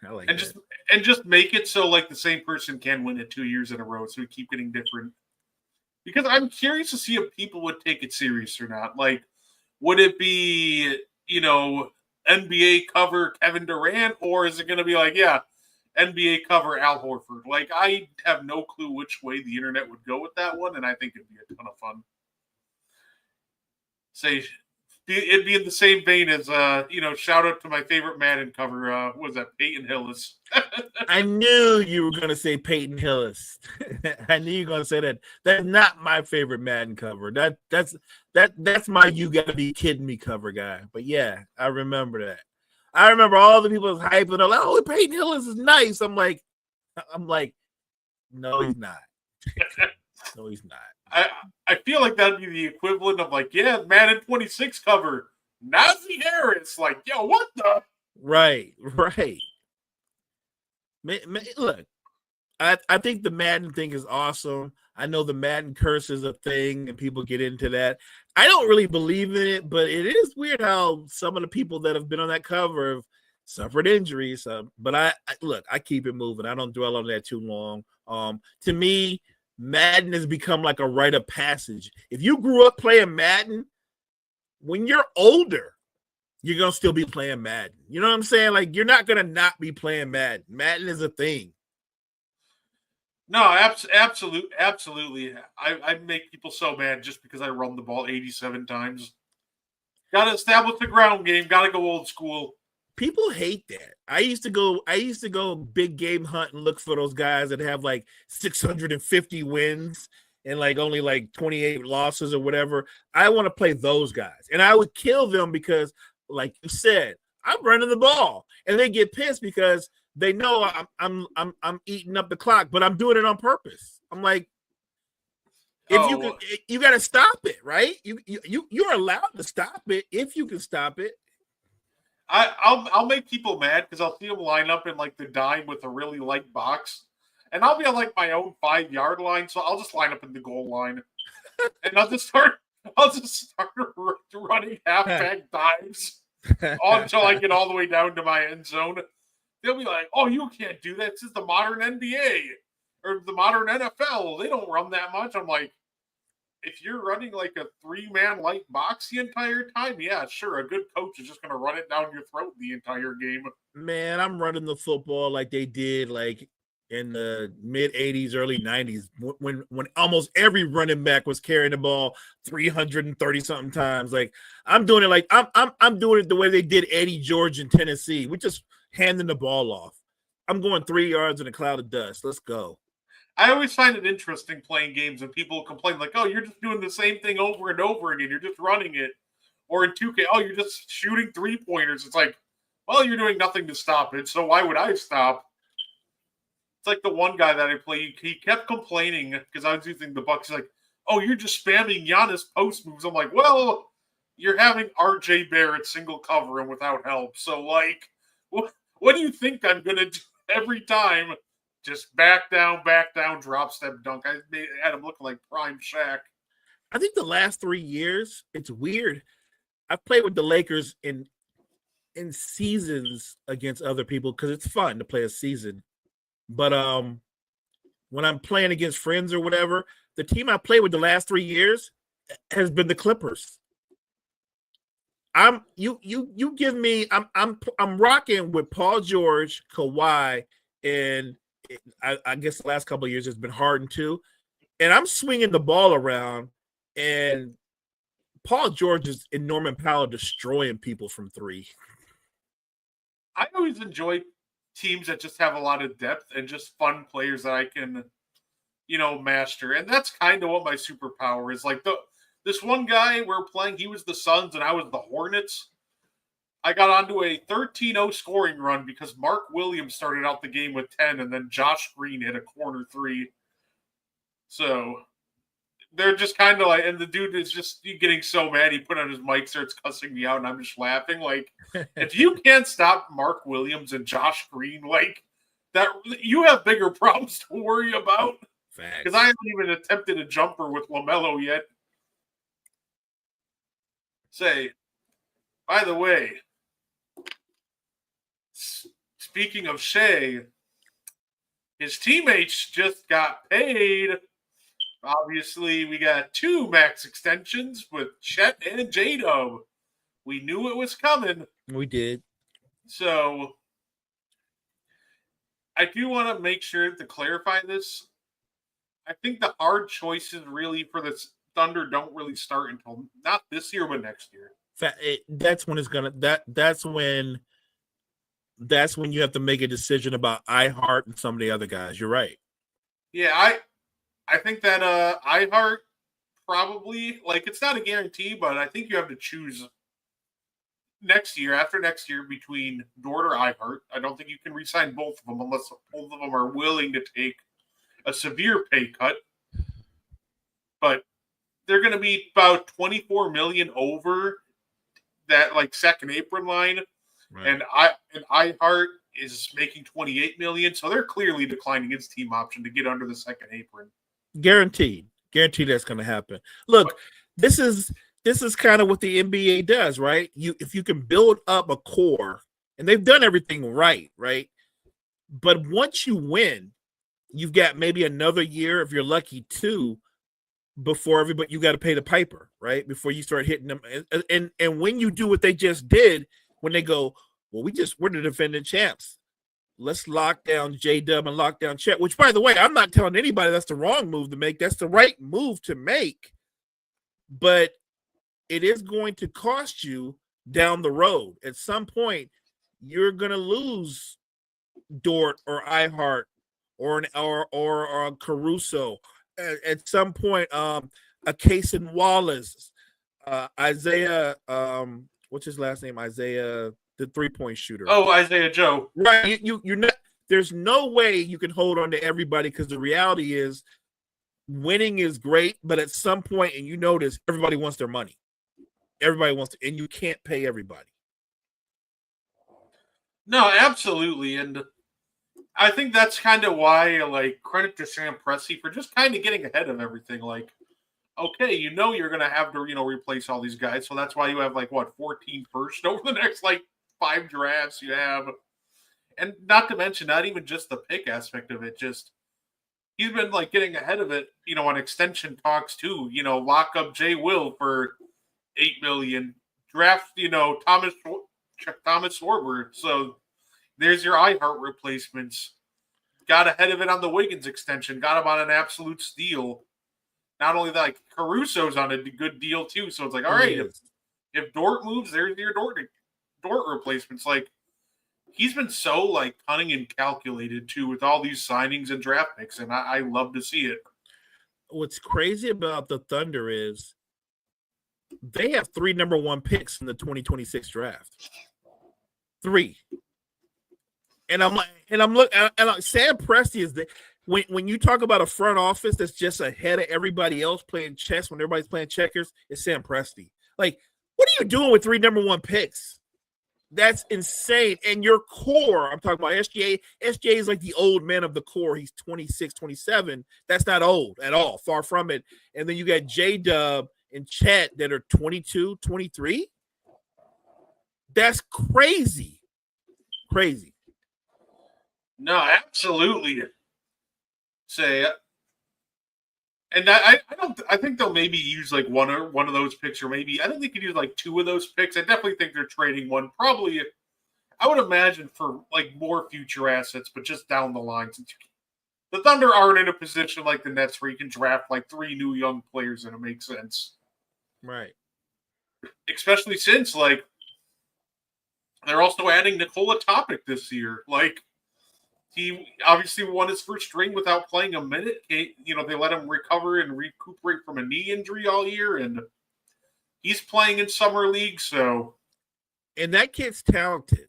I like and that. just make it so the same person can win it 2 years in a row, so we keep getting different. Because I'm curious to see if people would take it serious or not. Would it be NBA cover Kevin Durant, or is it going to be NBA cover Al Horford? I have no clue which way the internet would go with that one, and I think it'd be a ton of fun. It'd be in the same vein as shout out to my favorite Madden cover. What was that, Peyton Hillis? I knew you were going to say Peyton Hillis. I knew you were going to say that. That's not my favorite Madden cover. That's my "you got to be kidding me" cover guy. But yeah, I remember that. I remember all the people was hyping. They're like, "Oh, Peyton Hillis is nice." I'm like, no, he's not. No, he's not. I feel like that'd be the equivalent of Madden 26 cover Najee Harris. Yo, what the? Right. Look, I think the Madden thing is awesome. I know the Madden curse is a thing, and people get into that. I don't really believe in it, but it is weird how some of the people that have been on that cover have suffered injuries. But I keep it moving. I don't dwell on that too long. To me, Madden has become a rite of passage. If you grew up playing Madden, when you're older, you're going to still be playing Madden. You know what I'm saying? You're not going to not be playing Madden. Madden is a thing. No, absolutely. I make people so mad just because I run the ball 87 times. Got to establish the ground game. Got to go old school. People hate that. I used to go big game hunt and look for those guys that have 650 wins and only 28 losses or whatever. I want to play those guys. And I would kill them because, like you said, I'm running the ball. And they get pissed because they know I'm eating up the clock, but I'm doing it on purpose. I'm like, you got to stop it, right? You're allowed to stop it if you can stop it. I'll make people mad because I'll see them line up in the dime with a really light box, and I'll be on like my own 5-yard line, so I'll just line up in the goal line, and I'll just start running halfback dives until I get all the way down to my end zone. They'll be like, "Oh, you can't do that. This is the modern NBA or the modern NFL. They don't run that much." I'm like, if you're running like a 3-man light box the entire time, yeah, sure. A good coach is just going to run it down your throat the entire game. Man, I'm running the football like they did like in the mid 80s, early 90s, when almost every running back was carrying the ball 330 something times. Like I'm doing it like I'm doing it the way they did Eddie George in Tennessee. We just handing the ball off. I'm going 3 yards in a cloud of dust. Let's go. I always find it interesting playing games and people complain like, "Oh, you're just doing the same thing over and over again. You're just running it." Or in 2K, "Oh, you're just shooting 3-pointers." It's like, well, you're doing nothing to stop it, so why would I stop? It's like the one guy that I play, he kept complaining because I was using the Bucks. He's like, "Oh, you're just spamming Giannis post moves." I'm like, well, you're having RJ Barrett single cover and without help. So, like, what do you think I'm going to do every time? Just back down, drop step dunk. I had him looking like prime Shaq. I think the last 3 years, it's weird. I've played with the Lakers in seasons against other people because it's fun to play a season. But when I'm playing against friends or whatever, the team I played with the last 3 years has been the Clippers. I'm rocking with Paul George, Kawhi, and I guess the last couple of years has been Harden too. And I'm swinging the ball around, and Paul George is in Norman Powell destroying people from 3. I always enjoy teams that just have a lot of depth and just fun players that I can, master. And that's kind of what my superpower is. Like this one guy we're playing, he was the Suns and I was the Hornets. I got onto a 13-0 scoring run because Mark Williams started out the game with 10 and then Josh Green hit a corner 3. So they're just kind of like, and the dude is just getting so mad he put on his mic, starts cussing me out, and I'm just laughing. Like, if you can't stop Mark Williams and Josh Green, like that, you have bigger problems to worry about. Because I haven't even attempted a jumper with LaMelo yet. Say, by the way, speaking of Shea, his teammates just got paid. Obviously, we got 2 max extensions with Chet and J-Dub. We knew it was coming. We did. So, I do want to make sure to clarify this. I think the hard choices really for this Thunder don't really start until not this year, but next year. That's when it's gonna. That's when you have to make a decision about iHeart and some of the other guys. You're right. Yeah, I think that iHeart probably, like, it's not a guarantee, but I think you have to choose after next year between Dort or iHeart. I don't think you can re-sign both of them unless both of them are willing to take a severe pay cut. But they're going to be about $24 million over that, like, second apron line. Right. And iHeart is making $28 million, so they're clearly declining its team option to get under the second apron. Guaranteed that's going to happen. Look, this is kind of what the NBA does, right? If you can build up a core, and they've done everything right? But once you win, you've got maybe another year, if you're lucky, 2, before everybody, you got to pay the piper, right? Before you start hitting them. And when you do what they just did, when they go, well, we're the defending champs. Let's lock down J-Dub and lock down Chet, which, by the way, I'm not telling anybody that's the wrong move to make. That's the right move to make. But it is going to cost you down the road. At some point, you're going to lose Dort or iHeart or Caruso. At some point, a Cason Wallace, Isaiah, what's his last name? Isaiah, the 3-point shooter. Oh, Isaiah Joe. Right. You're not. There's no way you can hold on to everybody because the reality is winning is great, but at some point, and you notice, everybody wants their money. Everybody wants to, and you can't pay everybody. No, absolutely. And I think that's kind of why, like, credit to Sam Presti for just kind of getting ahead of everything. Like, okay, you're going to have to, replace all these guys. So that's why you have, like, 14 first over the next, like, 5 drafts you have. And not to mention, not even just the pick aspect of it, just he's been, like, getting ahead of it, on extension talks, too. Lock up Jay Will for $8 million. Draft, Thomas Schwarber. So there's your iHeart replacements. Got ahead of it on the Wiggins extension. Got him on an absolute steal. Not only that, like, Caruso's on a good deal too. So it's like, all right, if Dort moves, there's your Dort replacements. Like, he's been so, like, cunning and calculated too with all these signings and draft picks, and I love to see it. What's crazy about the Thunder is they have 3 number 1 picks in the 2026 draft. 3. And I'm Sam Presti is the when you talk about a front office that's just ahead of everybody else playing chess when everybody's playing checkers, it's Sam Presti. Like, what are you doing with 3 number 1 picks? That's insane. And your core, I'm talking about SGA. SGA is like the old man of the core. He's 26, 27. That's not old at all. Far from it. And then you got J-Dub and Chet that are 22, 23. That's crazy. Crazy. No, absolutely. Say, and I think they'll maybe use like one of those picks, or maybe I think they could use like 2 of those picks. I definitely think they're trading one. Probably, I would imagine for like more future assets, but just down the line. Since the Thunder aren't in a position like the Nets where you can draft like 3 new young players and it makes sense, right? Especially since like they're also adding Nikola Topic this year, like. He obviously won his first string without playing a minute. They let him recover and recuperate from a knee injury all year, and he's playing in summer league. So, and that kid's talented.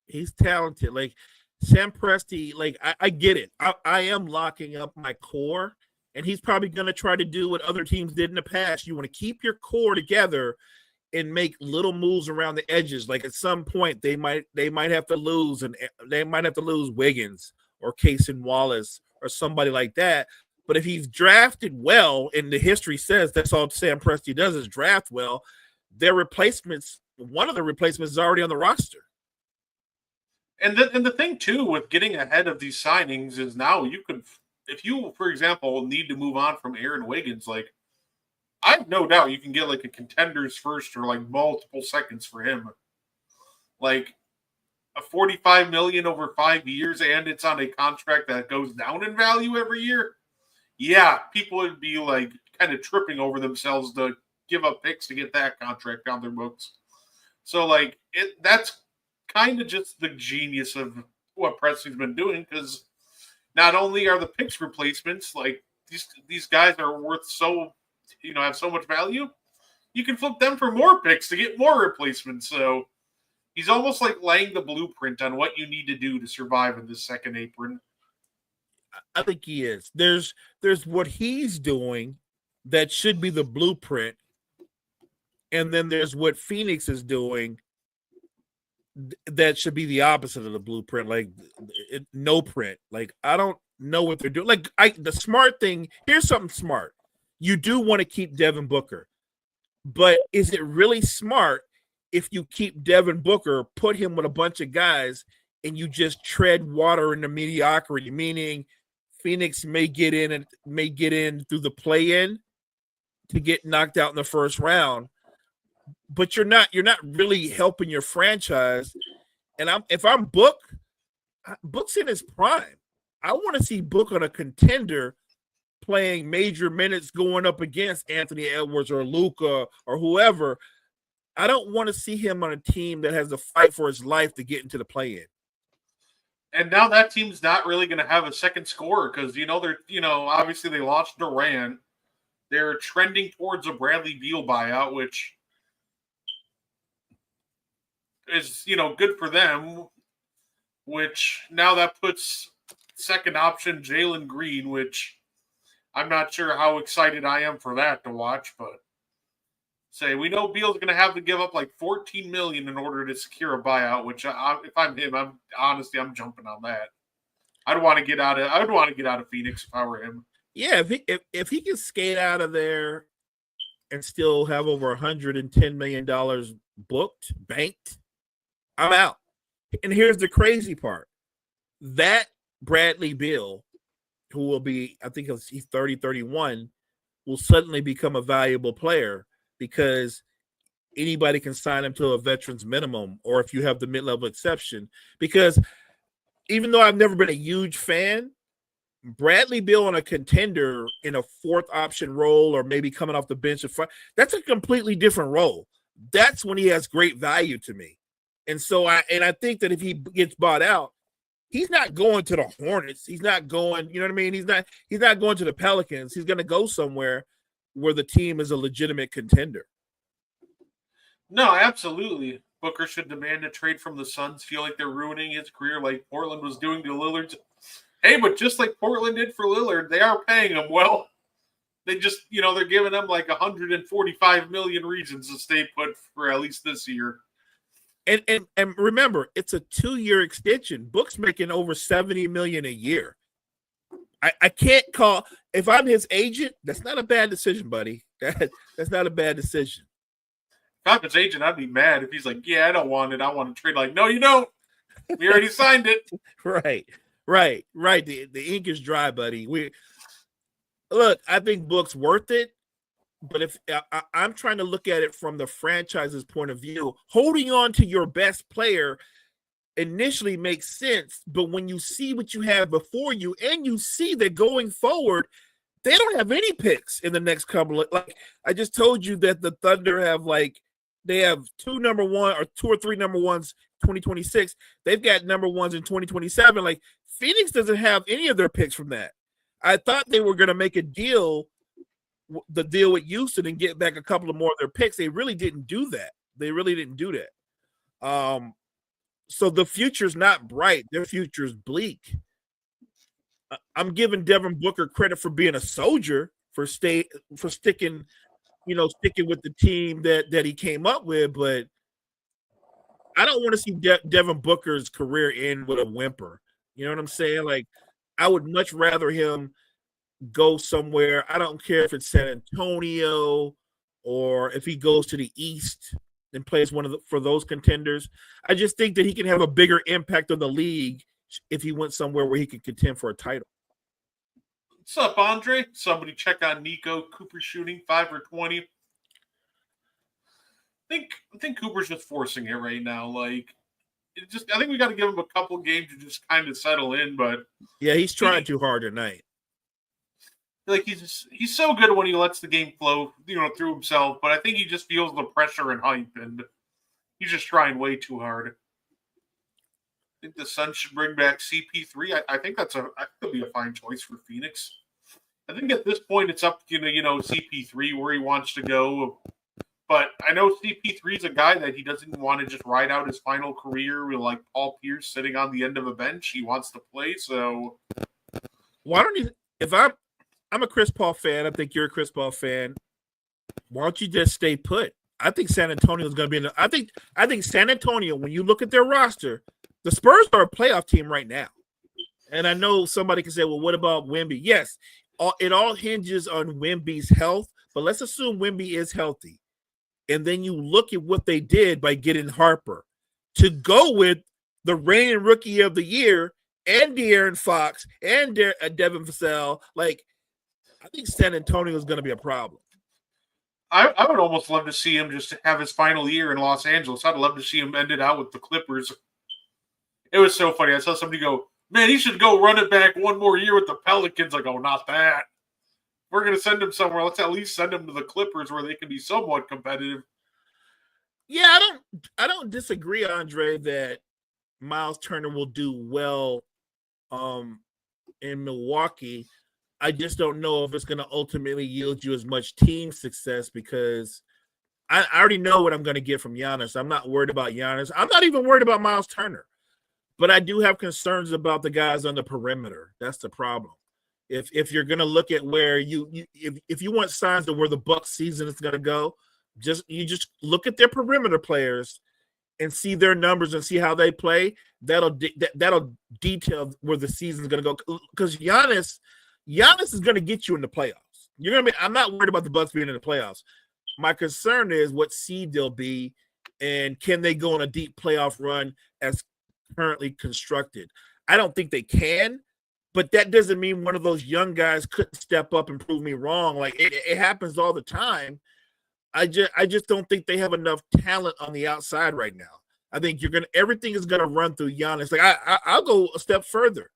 He's talented. Like Sam Presti. Like I get it. I am locking up my core, and he's probably going to try to do what other teams did in the past. You want to keep your core together and make little moves around the edges. Like at some point they might have to lose, and they might have to lose Wiggins or Cason Wallace or somebody like that. But if he's drafted well, and the history says that's all Sam Presti does is draft well, their replacements, one of the replacements is already on the roster. And the thing too with getting ahead of these signings is now you could, if you, for example, need to move on from Aaron Wiggins, like I have no doubt you can get like a contender's first or like multiple seconds for him. Like a $45 million over 5 years, and it's on a contract that goes down in value every year. Yeah, people would be like kind of tripping over themselves to give up picks to get that contract on their books. So like that's kind of just the genius of what Presti's been doing, because not only are the picks replacements, like these guys are worth so, have so much value, you can flip them for more picks to get more replacements. So he's almost like laying the blueprint on what you need to do to survive in this second apron. I think he is. There's what he's doing that should be the blueprint, and then there's what Phoenix is doing that should be the opposite of the blueprint, like no print. Like I don't know what they're doing. Like the smart thing, here's something smart. You do want to keep Devin Booker, but is it really smart if you keep Devin Booker, put him with a bunch of guys, and you just tread water into mediocrity? Meaning, Phoenix may get in through the play-in to get knocked out in the first round, but you're not really helping your franchise. And if I'm Book's in his prime. I want to see Book on a contender playing major minutes going up against Anthony Edwards or Luka or whoever. I don't want to see him on a team that has to fight for his life to get into the play-in. And now that team's not really going to have a second scorer because, they're, obviously they lost Durant. They're trending towards a Bradley Beal buyout, which is, good for them, which now that puts second option Jalen Green, which I'm not sure how excited I am for that to watch, but we know Beal's going to have to give up like $14 million in order to secure a buyout, which if I'm him, I'm jumping on that. I'd want to get out of Phoenix if I were him. Yeah, if he can skate out of there and still have over $110 million banked, I'm out. And here's the crazy part. That Bradley Beal, who will be, I think he's 30, 31, will suddenly become a valuable player because anybody can sign him to a veteran's minimum, or if you have the mid-level exception. Because even though I've never been a huge fan, Bradley Beal on a contender in a fourth option role, or maybe coming off the bench, that's a completely different role. That's when he has great value to me. And so I think that if he gets bought out, he's not going to the Hornets. He's not going, you know what I mean? He's not going to the Pelicans. He's going to go somewhere where the team is a legitimate contender. No, absolutely. Booker should demand a trade from the Suns, feel like they're ruining his career like Portland was doing to Lillard. Hey, but just like Portland did for Lillard, they are paying him well. They just, they're giving him like 145 million reasons to stay put for at least this year. And remember, it's a 2-year extension. Book's making over $70 million a year. I can't call, if I'm his agent, that's not a bad decision, buddy. That's not a bad decision. If I'm his agent, I'd be mad if he's like, yeah, I don't want it. I want to trade. Like, no, you don't. We already signed it. Right. The ink is dry, buddy. Look, I think Book's worth it. But if I'm trying to look at it from the franchise's point of view, holding on to your best player initially makes sense. But when you see what you have before you, and you see that going forward, they don't have any picks in the next couple of, like I just told you that the Thunder have they have 2 number 1 or 2 or 3 number 1s 2026. They've got number 1s in 2027. Like Phoenix doesn't have any of their picks from that. I thought they were going to make the deal with Houston and get back a couple of more of their picks. They really didn't do that. So the future's not bright. Their future's bleak. I'm giving Devin Booker credit for being a soldier, for sticking with the team that he came up with, but I don't want to see Devin Booker's career end with a whimper. You know what I'm saying? Like, I would much rather him go somewhere. I don't care if it's San Antonio or if he goes to the East and plays for those contenders. I just think that he can have a bigger impact on the league if he went somewhere where he could contend for a title. What's up, Andre? Somebody check on Nico Cooper shooting 5 for 20. I think Cooper's just forcing it right now. Like, I think we got to give him a couple games to just kind of settle in. But yeah, he's trying too hard tonight. Like he's so good when he lets the game flow, through himself. But I think he just feels the pressure and hype, and he's just trying way too hard. I think the Suns should bring back CP3. I think that could be a fine choice for Phoenix. I think at this point it's up to CP3 where he wants to go. But I know CP3 is a guy that he doesn't want to just ride out his final career with like Paul Pierce sitting on the end of a bench. He wants to play. So why don't you? If I'm a Chris Paul fan, I think you're a Chris Paul fan. Why don't you just stay put? I think San Antonio is going to be I think San Antonio, when you look at their roster, the Spurs are a playoff team right now. And I know somebody can say, well, what about Wemby? Yes, it all hinges on Wemby's health, but let's assume Wemby is healthy. And then you look at what they did by getting Harper to go with the reigning rookie of the year and De'Aaron Fox and Devin Vassell. Like, I think San Antonio is going to be a problem. I would almost love to see him just have his final year in Los Angeles. I'd love to see him end it out with the Clippers. It was so funny. I saw somebody go, man, he should go run it back one more year with the Pelicans. I go, not that. We're going to send him somewhere. Let's at least send him to the Clippers where they can be somewhat competitive. Yeah, I don't disagree, Andre, that Miles Turner will do well in Milwaukee. I just don't know if it's going to ultimately yield you as much team success because I already know what I'm going to get from Giannis. I'm not worried about Giannis. I'm not even worried about Miles Turner. But I do have concerns about the guys on the perimeter. That's the problem. If you're going to look at where if you want signs of where the Bucks season is going to go, you just look at their perimeter players and see their numbers and see how they play, that'll detail where the season's going to go. Because Giannis is going to get you in the playoffs. I'm not worried about the Bucks being in the playoffs. My concern is what seed they'll be, and can they go on a deep playoff run as currently constructed? I don't think they can, but that doesn't mean one of those young guys couldn't step up and prove me wrong. Like it happens all the time. I just don't think they have enough talent on the outside right now. I think everything is gonna run through Giannis. Like I'll go a step further.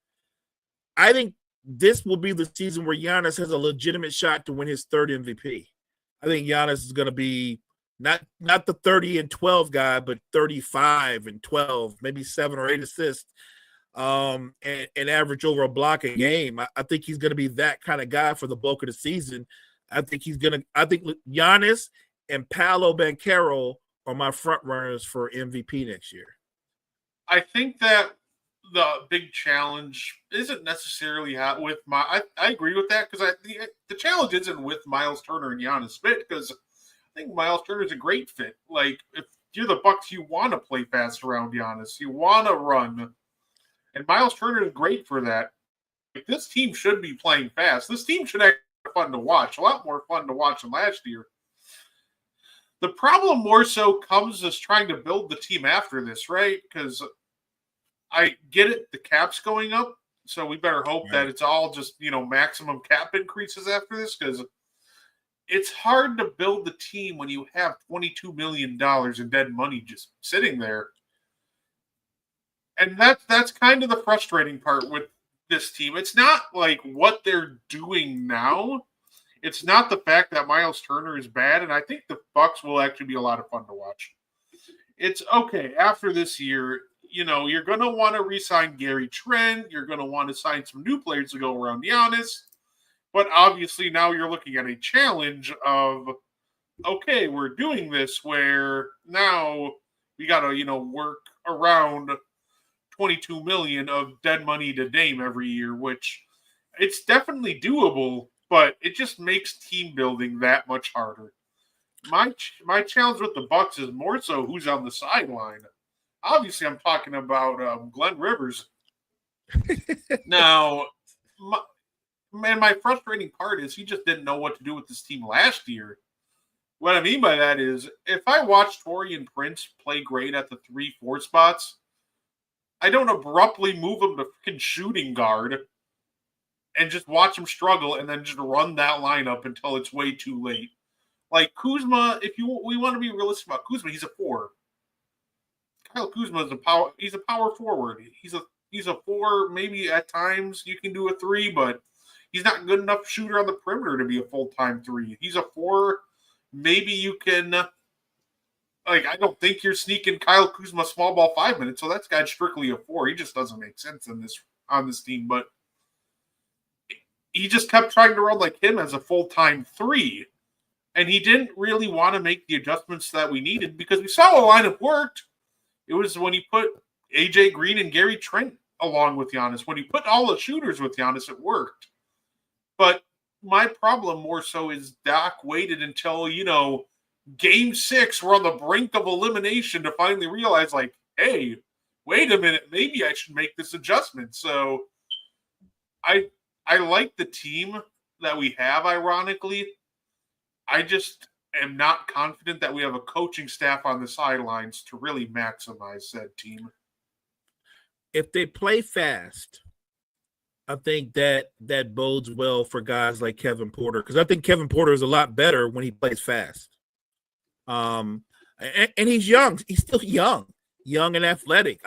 I think this will be the season where Giannis has a legitimate shot to win his third MVP. I think Giannis is gonna be not the 30 and 12 guy, but 35 and 12, maybe 7 or 8 assists, and average over a block a game. I think he's gonna be that kind of guy for the bulk of the season. I think Giannis and Paolo Banchero are my front runners for MVP next year. I think that the big challenge isn't necessarily with I agree with that, because the challenge isn't with Miles Turner and Giannis fit, because I think Miles Turner is a great fit. Like, if you're the Bucks, you want to play fast around Giannis, you want to run, and Miles Turner is great for that. Like, this team should be playing fast. This team should actually be fun to watch, a lot more fun to watch than last year. The problem more so comes as trying to build the team after this, right? Because I get it, the cap's going up, so we better hope that it's all just, maximum cap increases after this, because it's hard to build the team when you have $22 million in dead money just sitting there. And that's kind of the frustrating part with this team. It's not like what they're doing now. It's not the fact that Miles Turner is bad, and I think the Bucks will actually be a lot of fun to watch. It's okay, after this year, you're going to want to re-sign Gary Trent. You're going to want to sign some new players to go around Giannis. But obviously now you're looking at a challenge of, okay, we're doing this where now we got to, work around $22 million of dead money to Dame every year, which it's definitely doable, but it just makes team building that much harder. My challenge with the Bucks is more so who's on the sideline. Obviously, I'm talking about Glenn Rivers. Now, my frustrating part is he just didn't know what to do with this team last year. What I mean by that is, if I watch Taurean Prince play great at the 3-4 spots, I don't abruptly move him to freaking shooting guard and just watch him struggle and then just run that lineup until it's way too late. Like Kuzma, we want to be realistic about Kuzma, he's a 4. Kyle Kuzma is he's a power forward. He's a 4, maybe at times you can do a 3, but he's not good enough shooter on the perimeter to be a full-time 3. He's a 4. Maybe you can, I don't think you're sneaking Kyle Kuzma small ball 5 minutes, so that's guy's strictly a 4. He just doesn't make sense on this team, but he just kept trying to run like him as a full-time 3, and he didn't really want to make the adjustments that we needed because we saw a lineup worked. It was when he put AJ Green and Gary Trent along with Giannis. When he put all the shooters with Giannis, it worked. But my problem more so is Doc waited until, game 6, we're on the brink of elimination to finally realize, hey, wait a minute, maybe I should make this adjustment. So I like the team that we have, ironically. I just am not confident that we have a coaching staff on the sidelines to really maximize said team. If they play fast, I think that bodes well for guys like Kevin Porter, because I think Kevin Porter is a lot better when he plays fast. And he's young. He's still young and athletic.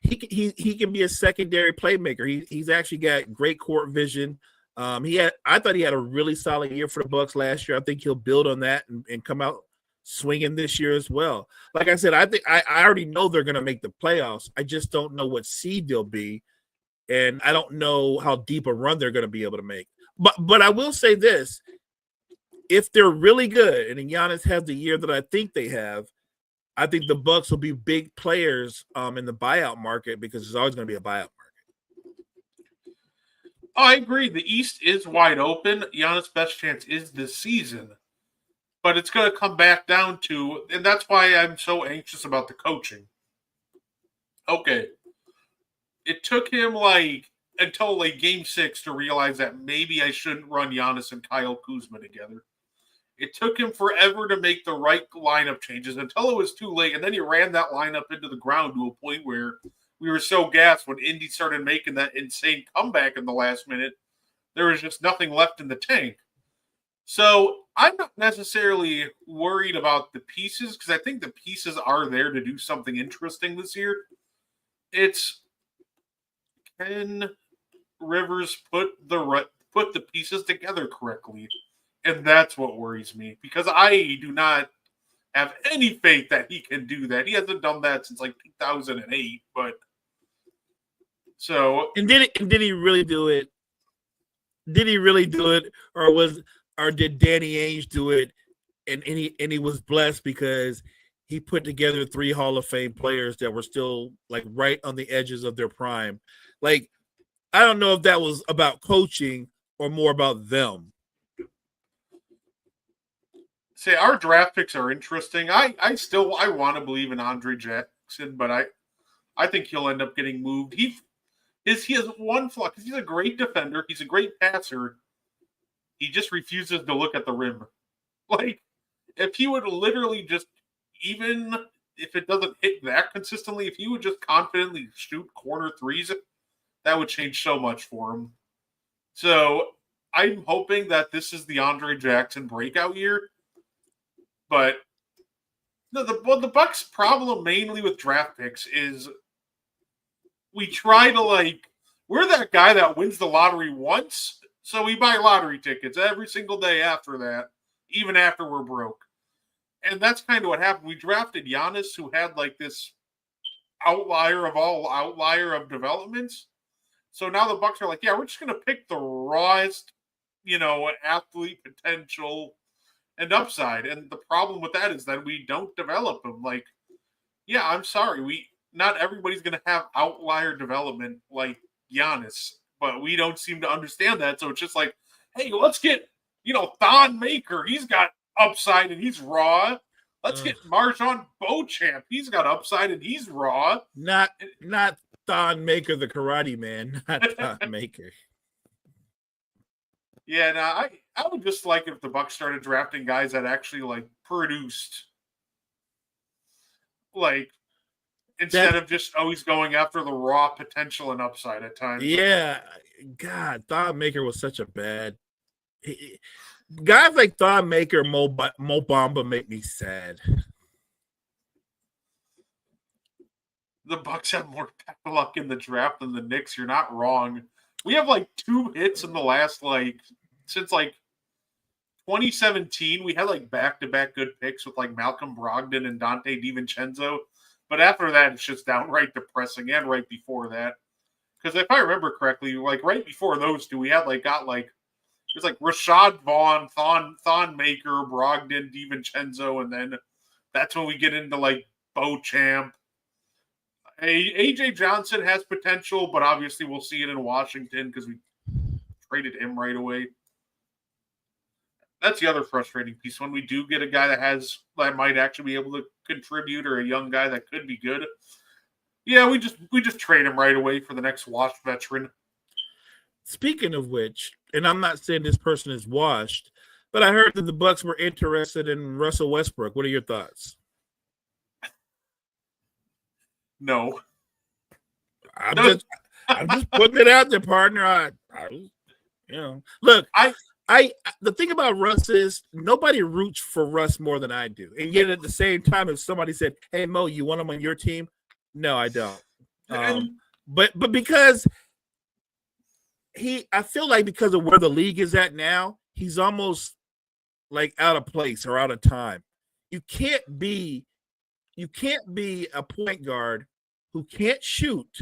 He can be a secondary playmaker. He's actually got great court vision. I thought he had a really solid year for the Bucks last year. I think he'll build on that and come out swinging this year as well. Like I said, I think I already know they're going to make the playoffs. I just don't know what seed they'll be, and I don't know how deep a run they're going to be able to make. But I will say this: if they're really good and Giannis has the year that I think they have, I think the Bucks will be big players in the buyout market, because there's always going to be a buyout market. I agree. The East is wide open. Giannis' best chance is this season. But it's going to come back down to, and that's why I'm so anxious about the coaching. Okay. It took him until game 6 to realize that maybe I shouldn't run Giannis and Kyle Kuzma together. It took him forever to make the right lineup changes until it was too late. And then he ran that lineup into the ground to a point where we were so gassed when Indy started making that insane comeback in the last minute. There was just nothing left in the tank. So I'm not necessarily worried about the pieces because I think the pieces are there to do something interesting this year. It's, can Rivers put the pieces together correctly? And that's what worries me because I do not have any faith that he can do that. He hasn't done that since 2008. But so, and did he really do it? Did he really do it, or did Danny Ainge do it? And he was blessed because he put together 3 Hall of Fame players that were still right on the edges of their prime. I don't know if that was about coaching or more about them. say our draft picks are interesting. I want to believe in Andre Jackson, but I think he'll end up getting moved. He has one flaw because he's a great defender. He's a great passer. He just refuses to look at the rim. If he would literally just, even if it doesn't hit that consistently, if he would just confidently shoot corner threes, that would change so much for him. So I'm hoping that this is the Andre Jackson breakout year. But the Bucks' problem mainly with draft picks is we try to we're that guy that wins the lottery once, so we buy lottery tickets every single day after that, even after we're broke. And that's kind of what happened. We drafted Giannis, who had this outlier of developments. So now the Bucks are yeah, we're just going to pick the rawest, athlete potential and upside. And the problem with that is that we don't develop them. Yeah, I'm sorry. Not everybody's going to have outlier development like Giannis, but we don't seem to understand that. So it's just hey, let's get, Thon Maker. He's got upside and he's raw. Let's get Marjon Beauchamp. He's got upside and he's raw. Not Thon Maker, the karate man, not Thon Maker. Yeah, I would just like if the Bucks started drafting guys that actually produced, instead of just always going after the raw potential and upside at times. Yeah, God, Thon Maker was such a bad. Guys like Thon Maker, Mo Bamba make me sad. The Bucks have more luck in the draft than the Knicks. You're not wrong. We have 2 hits in the last since 2017. We had back-to-back good picks with Malcolm Brogdon and Dante DiVincenzo. But after that, it's just downright depressing. And right before that, because if I remember correctly, right before those two, we had it's Rashad Vaughn, Thon Maker, Brogdon, DiVincenzo, and then that's when we get into Beauchamp. AJ Johnson has potential, but obviously we'll see it in Washington because we traded him right away. That's the other frustrating piece. When we do get a guy that might actually be able to contribute, or a young guy that could be good, yeah, we just trade him right away for the next washed veteran. Speaking of which, and I'm not saying this person is washed, but I heard that the Bucks were interested in Russell Westbrook. What are your thoughts? No. I'm just putting it out there, partner. Look, the thing about Russ is nobody roots for Russ more than I do. And yet at the same time, if somebody said, "Hey Mo, you want him on your team?" No, I don't. But because I feel because of where the league is at now, he's almost out of place or out of time. You can't be a point guard who can't shoot,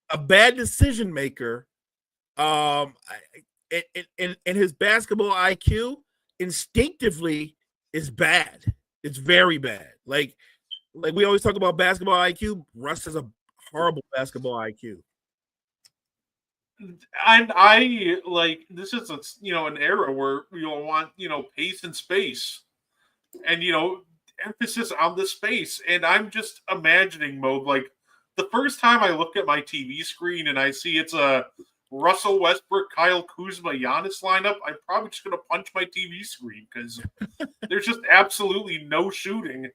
a bad decision maker, and his basketball IQ instinctively is bad. It's very bad. Like we always talk about basketball IQ. Russ has a horrible basketball IQ. And I like this is an era where we all want pace and space, and emphasis on the space. And I'm just imagining mode like the first time I look at my TV screen and I see it's a Russell Westbrook, Kyle Kuzma, Giannis lineup, I'm probably just gonna punch my TV screen because there's just absolutely no shooting.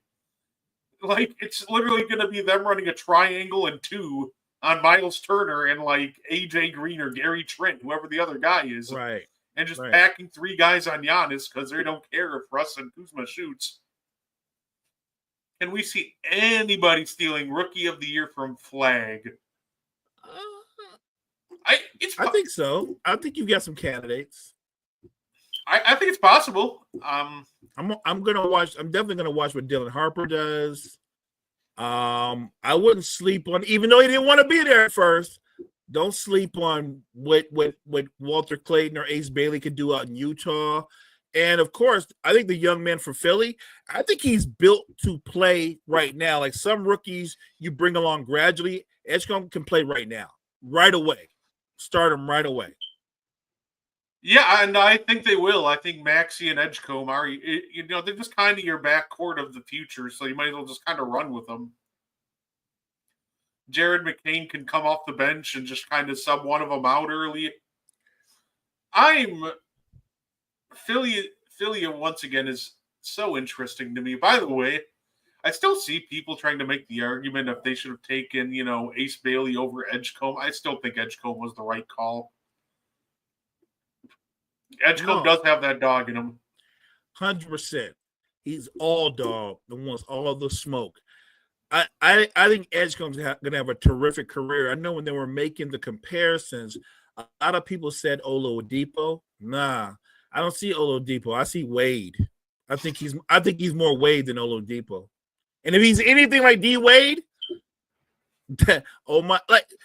Like it's literally gonna be them running a triangle and two on Miles Turner and like AJ Green or Gary Trent, whoever the other guy is, Right. and just Right. packing three guys on Giannis because they don't care if Russ and Kuzma shoots. Can we see anybody stealing Rookie of the Year from Flag? I think so. I think you've got some candidates. I think it's possible. I'm gonna watch. I'm definitely gonna watch what Dylan Harper does. I wouldn't sleep on, even though he didn't want to be there at first. Don't sleep on what Walter Clayton or Ace Bailey could do out in Utah. And of course, I think the young man from Philly, I think he's built to play right now. Like some rookies you bring along gradually, Edgecombe can play right now, right away. Start him right away. Yeah, and I think they will. I think Maxey and Edgecombe are, they're just kind of your backcourt of the future, so you might as well just kind of run with them. Jared McCain can come off the bench and just kind of sub one of them out early. Philly once again is so interesting to me. By the way, I still see people trying to make the argument if they should have taken, Ace Bailey over Edgecombe. I still think Edgecombe was the right call. Edgecombe does have that dog in him. 100%. He's all dog and wants all the smoke. I think Edgecombe's going to have a terrific career. I know when they were making the comparisons, a lot of people said Oladipo. Nah, I don't see Oladipo. I see Wade. I think he's more Wade than Oladipo. And if he's anything like D Wade,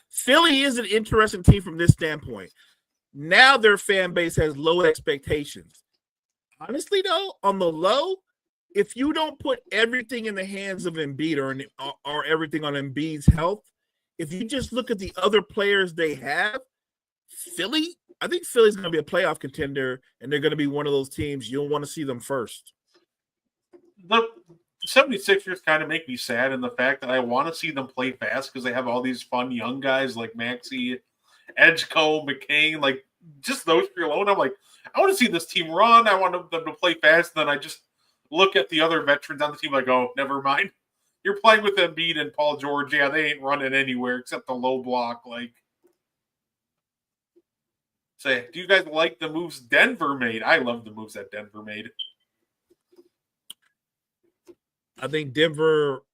Philly is an interesting team from this standpoint. Now their fan base has low expectations. Honestly, though, on the low, if you don't put everything in the hands of Embiid or everything on Embiid's health, if you just look at the other players they have, I think Philly's going to be a playoff contender, and they're going to be one of those teams you'll want to see them first. The 76ers kind of make me sad in the fact that I want to see them play fast because they have all these fun young guys like Maxey, Edgecombe, McCain, like just those three alone. I'm like, I want to see this team run. I want them to play fast. And then I just look at the other veterans on the team like, oh, never mind. You're playing with Embiid and Paul George. Yeah, they ain't running anywhere except the low block. Like, say, do you guys like the moves Denver made? I love the moves that Denver made. I think Denver,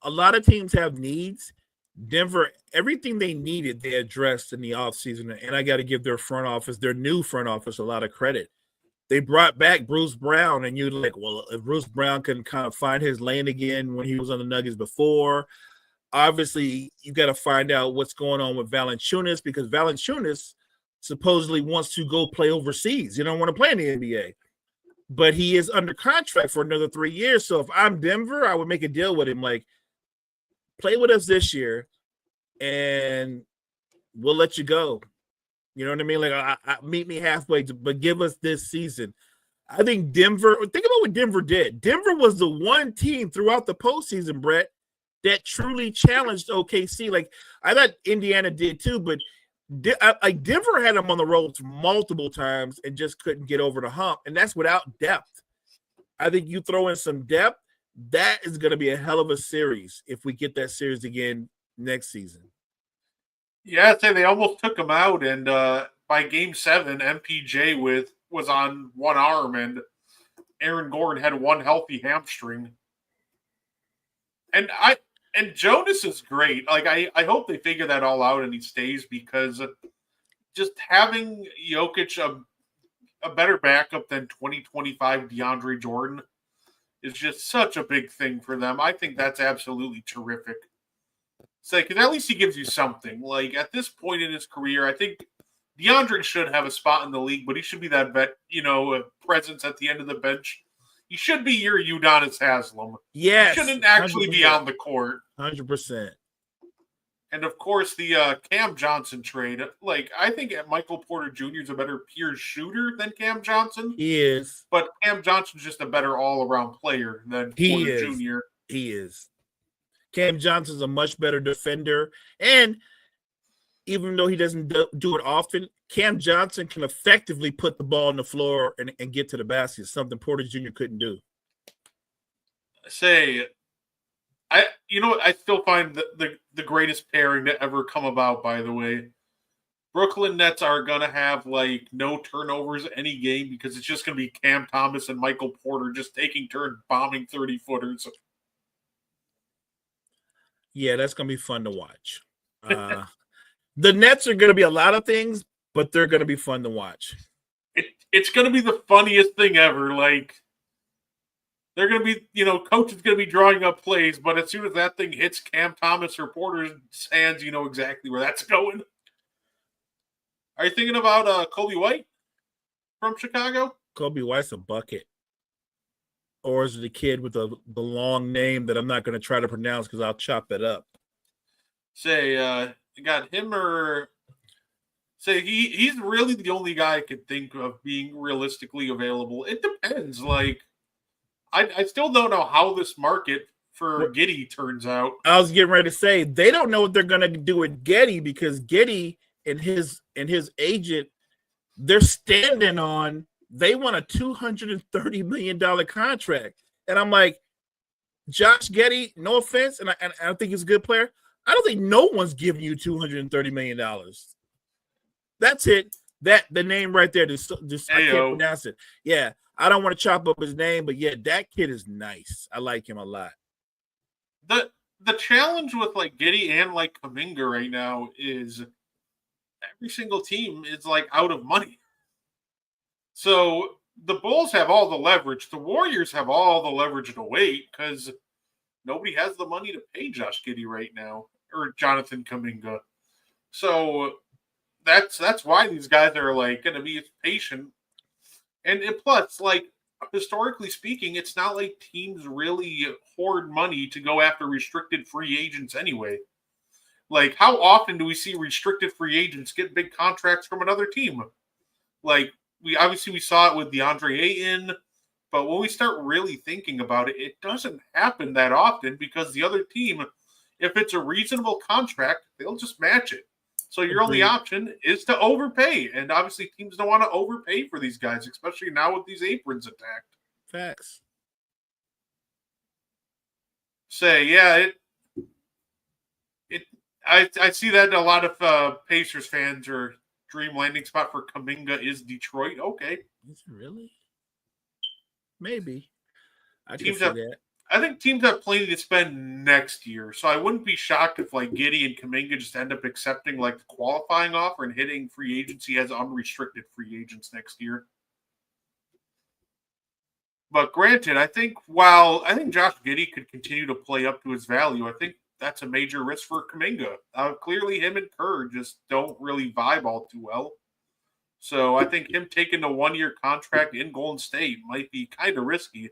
a lot of teams have needs. Denver, everything they needed, they addressed in the offseason. And I got to give their new front office, a lot of credit. They brought back Bruce Brown, and you're like, well, if Bruce Brown can kind of find his lane again when he was on the Nuggets before, obviously you got to find out what's going on with Valanciunas, because Valanciunas supposedly wants to go play overseas. He don't want to play in the NBA. But he is under contract for another 3 years. So if I'm Denver, I would make a deal with him. Like, play with us this year, and we'll let you go. You know what I mean? Like, I meet me halfway, but give us this season. I think Denver – think about what Denver did. Denver was the one team throughout the postseason, Brett, that truly challenged OKC. Like, I thought Indiana did too, but Denver had them on the ropes multiple times and just couldn't get over the hump, and that's without depth. I think you throw in some depth, that is going to be a hell of a series if we get that series again next season. Yeah, I'd say they almost took him out, and by Game 7, MPJ was on one arm, and Aaron Gordon had one healthy hamstring. And Jonas is great. Like, I hope they figure that all out and he stays, because just having Jokic a better backup than 2025 DeAndre Jordan is just such a big thing for them. I think that's absolutely terrific. So, because at least he gives you something. Like, at this point in his career, I think DeAndre should have a spot in the league, but he should be that vet, a presence at the end of the bench. He should be your Udonis Haslem. Yes. He shouldn't actually 100%. Be on the court. 100%. And of course, the Cam Johnson trade. Like, I think Michael Porter Jr. is a better pure shooter than Cam Johnson, He is. but Cam Johnson's just a better all-around player than He Porter is. Jr. He is. Cam Johnson's a much better defender. And even though he doesn't do it often, Cam Johnson can effectively put the ball on the floor and get to the basket, something Porter Jr. couldn't do. You know what? I still find the greatest pairing to ever come about, by the way. Brooklyn Nets are going to have, like, no turnovers any game because it's just going to be Cam Thomas and Michael Porter just taking turns bombing 30-footers. Yeah, that's going to be fun to watch. The Nets are going to be a lot of things, but they're going to be fun to watch. It's going to be the funniest thing ever. Like, they're going to be, coach is going to be drawing up plays, but as soon as that thing hits Cam Thomas or Porter's hands, you know exactly where that's going. Are you thinking about Kobe White from Chicago? Kobe White's a bucket. Or is it the kid with the long name that I'm not going to try to pronounce because I'll chop it up? You got him or he's really the only guy I could think of being realistically available. It depends. Like, I still don't know how this market for Giddy turns out. I was getting ready to say they don't know what they're going to do with Giddy because Giddy and his agent, they're standing on they want a $230 million contract. And I'm like, Josh Giddey, no offense, and I think he's a good player. I don't think no one's giving you $230 million. That's it. The name right there. Just I can't pronounce it. Yeah, I don't want to chop up his name, but yeah, that kid is nice. I like him a lot. The challenge with like Giddey and like Kuminga right now is every single team is like out of money. So the Bulls have all the leverage. The Warriors have all the leverage to wait because nobody has the money to pay Josh Giddey right now or Jonathan Kuminga. So that's why these guys are like going to be patient. And plus, like, historically speaking, it's not like teams really hoard money to go after restricted free agents anyway. Like, how often do we see restricted free agents get big contracts from another team? Like, we saw it with DeAndre Ayton, but when we start really thinking about it, it doesn't happen that often because the other team, if it's a reasonable contract, they'll just match it. So your only option is to overpay. And obviously teams don't want to overpay for these guys, especially now with these aprons attacked. Facts. I see that a lot of Pacers fans are dream landing spot for Kuminga is Detroit. Okay. Is it really? Maybe. I think teams have plenty to spend next year, so I wouldn't be shocked if like Giddey and Kuminga just end up accepting like the qualifying offer and hitting free agency as unrestricted free agents next year. But granted, I think Josh Giddey could continue to play up to his value, I think that's a major risk for Kuminga. Clearly, him and Kerr just don't really vibe all too well. So I think him taking a 1-year contract in Golden State might be kind of risky.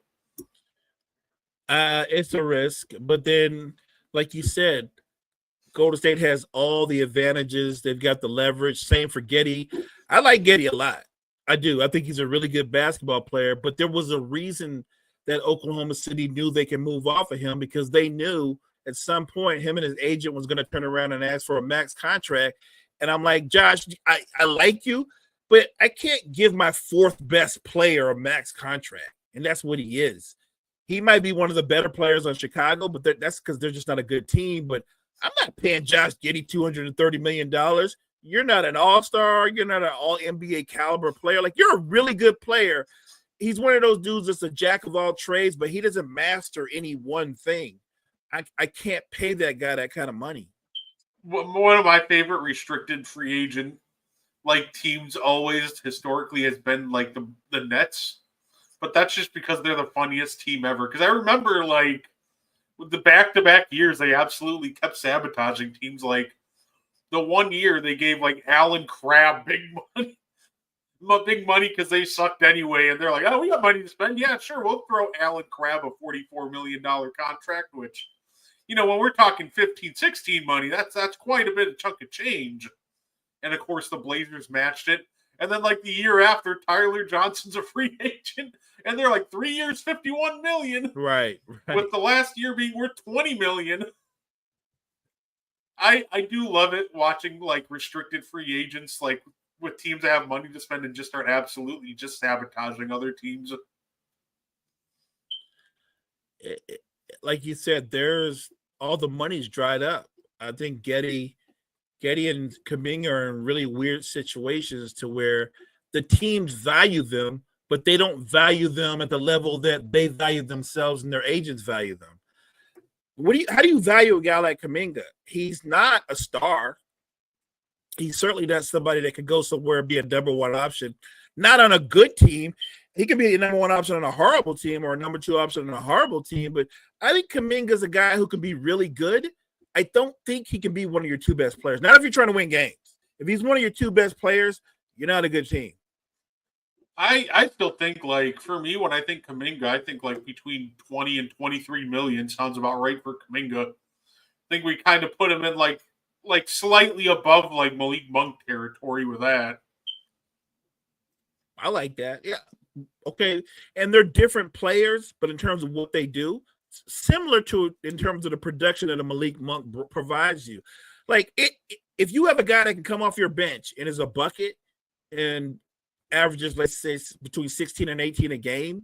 It's a risk, but then, like you said, Golden State has all the advantages. They've got the leverage. Same for Giddey. I like Giddey a lot. I do. I think he's a really good basketball player, but there was a reason that Oklahoma City knew they can move off of him because they knew at some point him and his agent was going to turn around and ask for a max contract. And I'm like, Josh, I like you, but I can't give my fourth best player a max contract. And that's what he is. He might be one of the better players on Chicago, but that's because they're just not a good team. But I'm not paying Josh Giddey $230 million. You're not an all-star. You're not an all-NBA caliber player. Like, you're a really good player. He's one of those dudes that's a jack of all trades, but he doesn't master any one thing. I can't pay that guy that kind of money. One of my favorite restricted free agent like teams always historically has been like the Nets, but that's just because they're the funniest team ever. Because I remember like with the back-to-back years, they absolutely kept sabotaging teams. Like the 1 year they gave like Allen Crabbe big money because they sucked anyway, and they're like, "Oh, we got money to spend. Yeah, sure, we'll throw Allen Crabbe a $44 million contract," which when we're talking 15, 16 money, that's quite a bit of chunk of change. And of course, the Blazers matched it. And then, like the year after, Tyler Johnson's a free agent, and they're like 3 years, $51 million. Right. With the last year being worth $20 million. I do love it watching like restricted free agents, like with teams that have money to spend and just start absolutely just sabotaging other teams. Like you said, there's all the money's dried up. I think Getty and Kuminga are in really weird situations to where the teams value them, but they don't value them at the level that they value themselves and their agents value them. How do you value a guy like Kuminga? He's not a star. He's certainly not somebody that could go somewhere and be a number one option. Not on a good team. He could be a number one option on a horrible team or a number two option on a horrible team. But I think Kuminga's a guy who can be really good. I don't think he can be one of your two best players. Not if you're trying to win games. If he's one of your two best players, you're not a good team. I still think, like, for me, when I think Kuminga, I think like between 20 and 23 million sounds about right for Kuminga. I think we kind of put him in like slightly above like Malik Monk territory with that. I like that. Yeah. Okay. And they're different players, but in terms of what they do, similar to in terms of the production that a Malik Monk provides you. Like if you have a guy that can come off your bench and is a bucket and averages, let's say, between 16 and 18 a game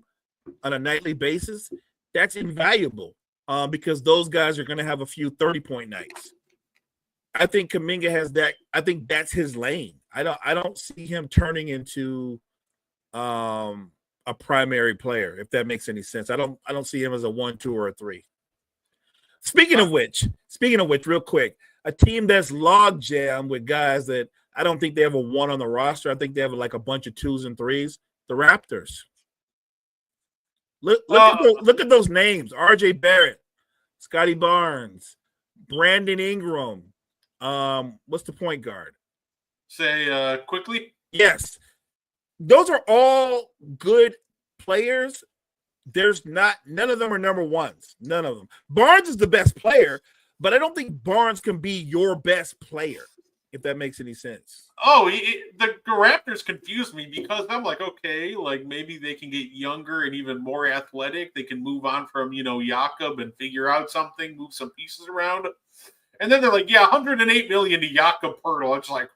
on a nightly basis, that's invaluable because those guys are going to have a few 30-point nights. I think Kuminga has that. I think that's his lane. I don't see him turning into a primary player, if that makes any sense. I don't see him as a 1, 2, or a 3. Speaking of which, real quick, a team that's log jam with guys that I don't think they have a 1 on the roster. I think they have like a bunch of 2s and 3s. The Raptors. Look at those names: R.J. Barrett, Scotty Barnes, Brandon Ingram. What's the point guard? Say quickly. Yes, those are all good players. None of them are number ones. None of them. Barnes is the best player, but I don't think Barnes can be your best player, if that makes any sense. Oh, the Raptors confused me because I'm like, okay, like maybe they can get younger and even more athletic. They can move on from, Jakob and figure out something, move some pieces around. And then they're like, yeah, $108 million to Jakob Poeltl. It's like,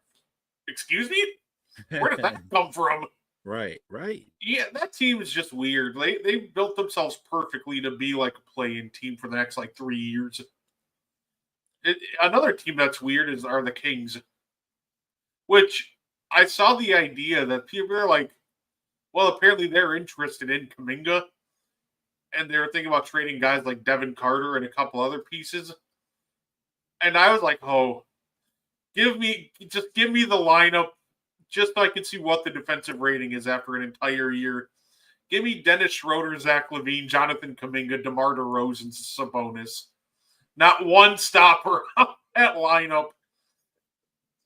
excuse me? Where did that come from? Right. Yeah, that team is just weird. They built themselves perfectly to be like a play-in team for the next like 3 years. Another team that's weird are the Kings, which I saw the idea that people are like, well, apparently they're interested in Kuminga, and they were thinking about trading guys like Devin Carter and a couple other pieces. And I was like, oh, give me the lineup just so I can see what the defensive rating is after an entire year. Give me Dennis Schroeder, Zach LaVine, Jonathan Kuminga, DeMar DeRozan, Sabonis. Not one stopper at lineup.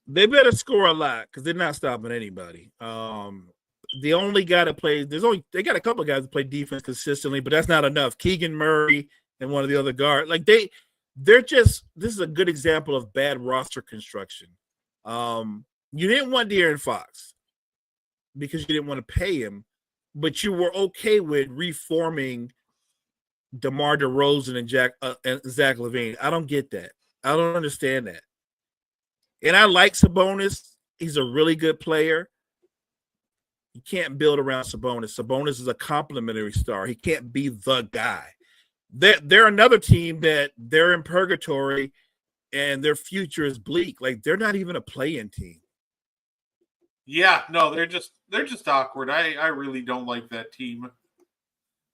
They better score a lot because they're not stopping anybody. The only guy that plays, they got a couple of guys that play defense consistently, but that's not enough. Keegan Murray and one of the other guards, like they're just. This is a good example of bad roster construction. You didn't want De'Aaron Fox because you didn't want to pay him, but you were okay with reforming DeMar DeRozan and Zach LaVine. I don't get that. I don't understand that. And I like Sabonis. He's a really good player. You can't build around Sabonis. Sabonis is a complimentary star. He can't be the guy. They're another team that they're in purgatory and their future is bleak. Like they're not even a play-in team. Yeah, no, they're just awkward. I really don't like that team.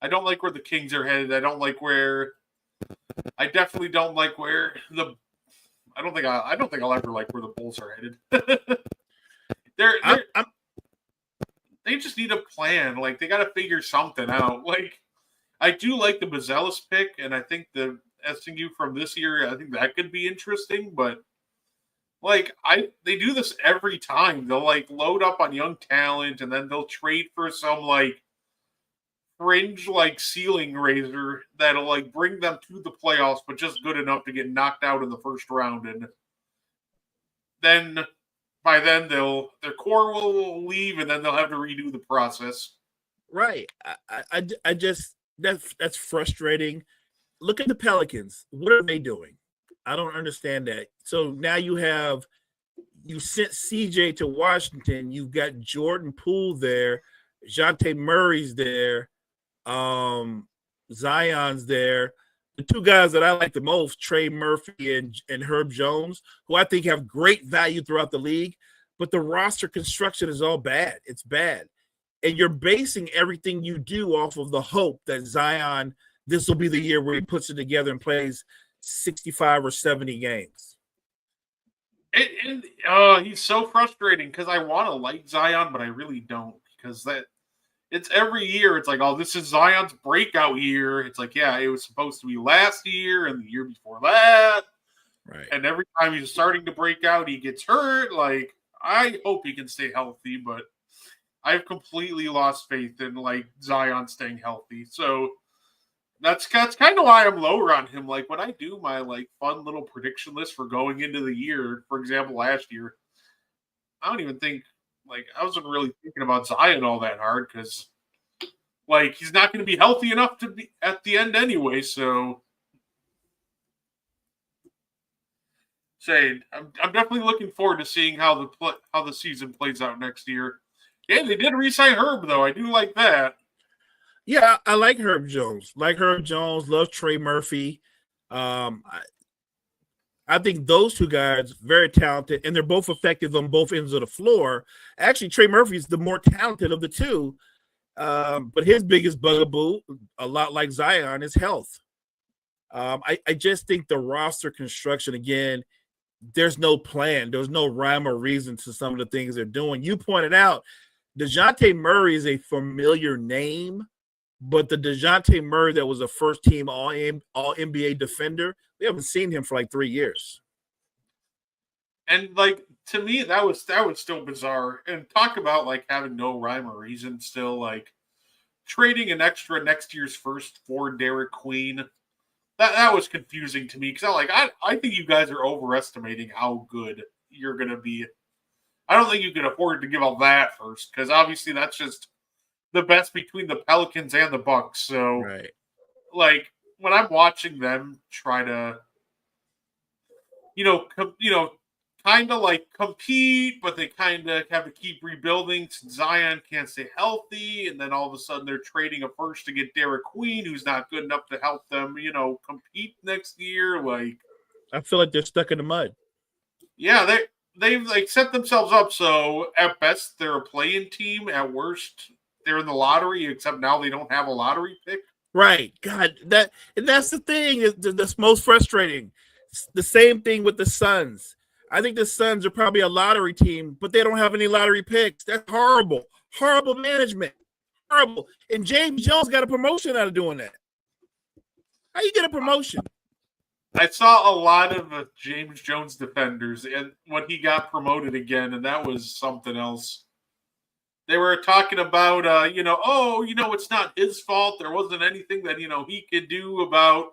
I don't like where the Kings are headed. I definitely don't like where I don't think I'll ever like where the Bulls are headed. They just need a plan. Like they got to figure something out. Like I do like the Bazelis pick, and I think the SNU from this year, I think that could be interesting. But like they do this every time. They'll like load up on young talent, and then they'll trade for some like fringe like ceiling raiser that'll like bring them to the playoffs, but just good enough to get knocked out in the first round, and then by then their core will leave, and then they'll have to redo the process. Right. I just that's frustrating. Look at the Pelicans. What are they doing? I don't understand that. So now you sent CJ to Washington. You've got Jordan Poole there, Jante Murray's there, Zion's there. The two guys that I like the most, Trey Murphy and Herb Jones, who I think have great value throughout the league, but the roster construction is all bad. It's bad. And you're basing everything you do off of the hope that Zion, this will be the year where he puts it together and plays 65 or 70 games. And he's so frustrating because I want to like Zion, but I really don't, because it's every year. It's like, oh, this is Zion's breakout year. It's like, yeah, it was supposed to be last year and the year before that. Right. And every time he's starting to break out, he gets hurt. Like, I hope he can stay healthy, but I've completely lost faith in like Zion staying healthy. So that's kind of why I'm lower on him. Like when I do my like fun little prediction list for going into the year, for example, last year, I don't even think like I wasn't really thinking about Zion all that hard because like he's not going to be healthy enough to be at the end anyway. So I'm definitely looking forward to seeing how the season plays out next year. Yeah, they did re-sign Herb though. I do like that. Yeah, I like Herb Jones. Love Trey Murphy. I think those two guys very talented, and they're both effective on both ends of the floor. Actually, Trey Murphy is the more talented of the two, but his biggest bugaboo, a lot like Zion, is health. I just think the roster construction again. There's no plan. There's no rhyme or reason to some of the things they're doing. You pointed out DeJounte Murray is a familiar name, but the DeJounte Murray that was a first-team All-NBA defender, we haven't seen him for like 3 years. And like to me, that was still bizarre. And talk about like having no rhyme or reason. Still like trading an extra next year's first for Derek Queen. That was confusing to me because I think you guys are overestimating how good you're going to be. I don't think you can afford to give all that first because obviously that's just the best between the Pelicans and the Bucks. So, right. Like when I'm watching them try to, kind of like compete, but they kind of have to keep rebuilding since Zion can't stay healthy, and then all of a sudden they're trading a first to get Derek Queen, who's not good enough to help them, compete next year. Like, I feel like they're stuck in the mud. Yeah, they've like set themselves up so at best they're a play-in team, at worst they're in the lottery, except now they don't have a lottery pick. Right. God, that's the thing that's most frustrating. It's the same thing with the Suns. I think the Suns are probably a lottery team, but they don't have any lottery picks. That's horrible. Horrible management. Horrible. And James Jones got a promotion out of doing that. How you get a promotion? I saw a lot of James Jones defenders and when he got promoted again, and that was something else. They were talking about, it's not his fault. There wasn't anything that, he could do about,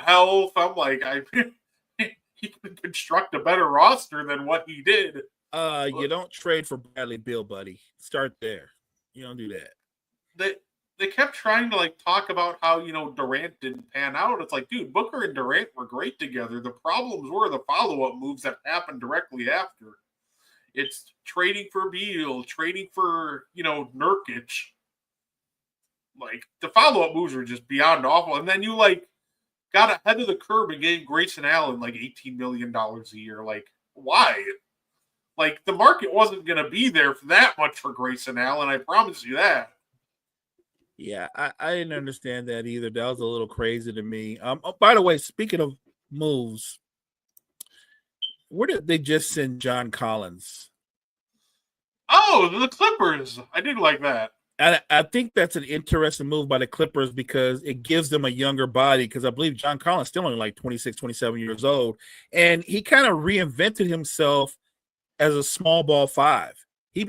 health. I'm like, he can construct a better roster than what he did. You don't trade for Bradley Beal, buddy. Start there. You don't do that. They kept trying to like talk about how Durant didn't pan out. It's like, dude, Booker and Durant were great together. The problems were the follow-up moves that happened directly after. It's trading for Beal, trading for Nurkic. Like the follow-up moves were just beyond awful. And then you like got ahead of the curve and gave Grayson Allen like $18 million a year. Like, why? Like, the market wasn't going to be there for that much for Grayson Allen. I promise you that. Yeah, I didn't understand that either. That was a little crazy to me. By the way, speaking of moves, where did they just send John Collins? Oh, the Clippers. I did like that. I think that's an interesting move by the Clippers because it gives them a younger body because I believe John Collins is still only like 26, 27 years old. And he kind of reinvented himself as a small ball five.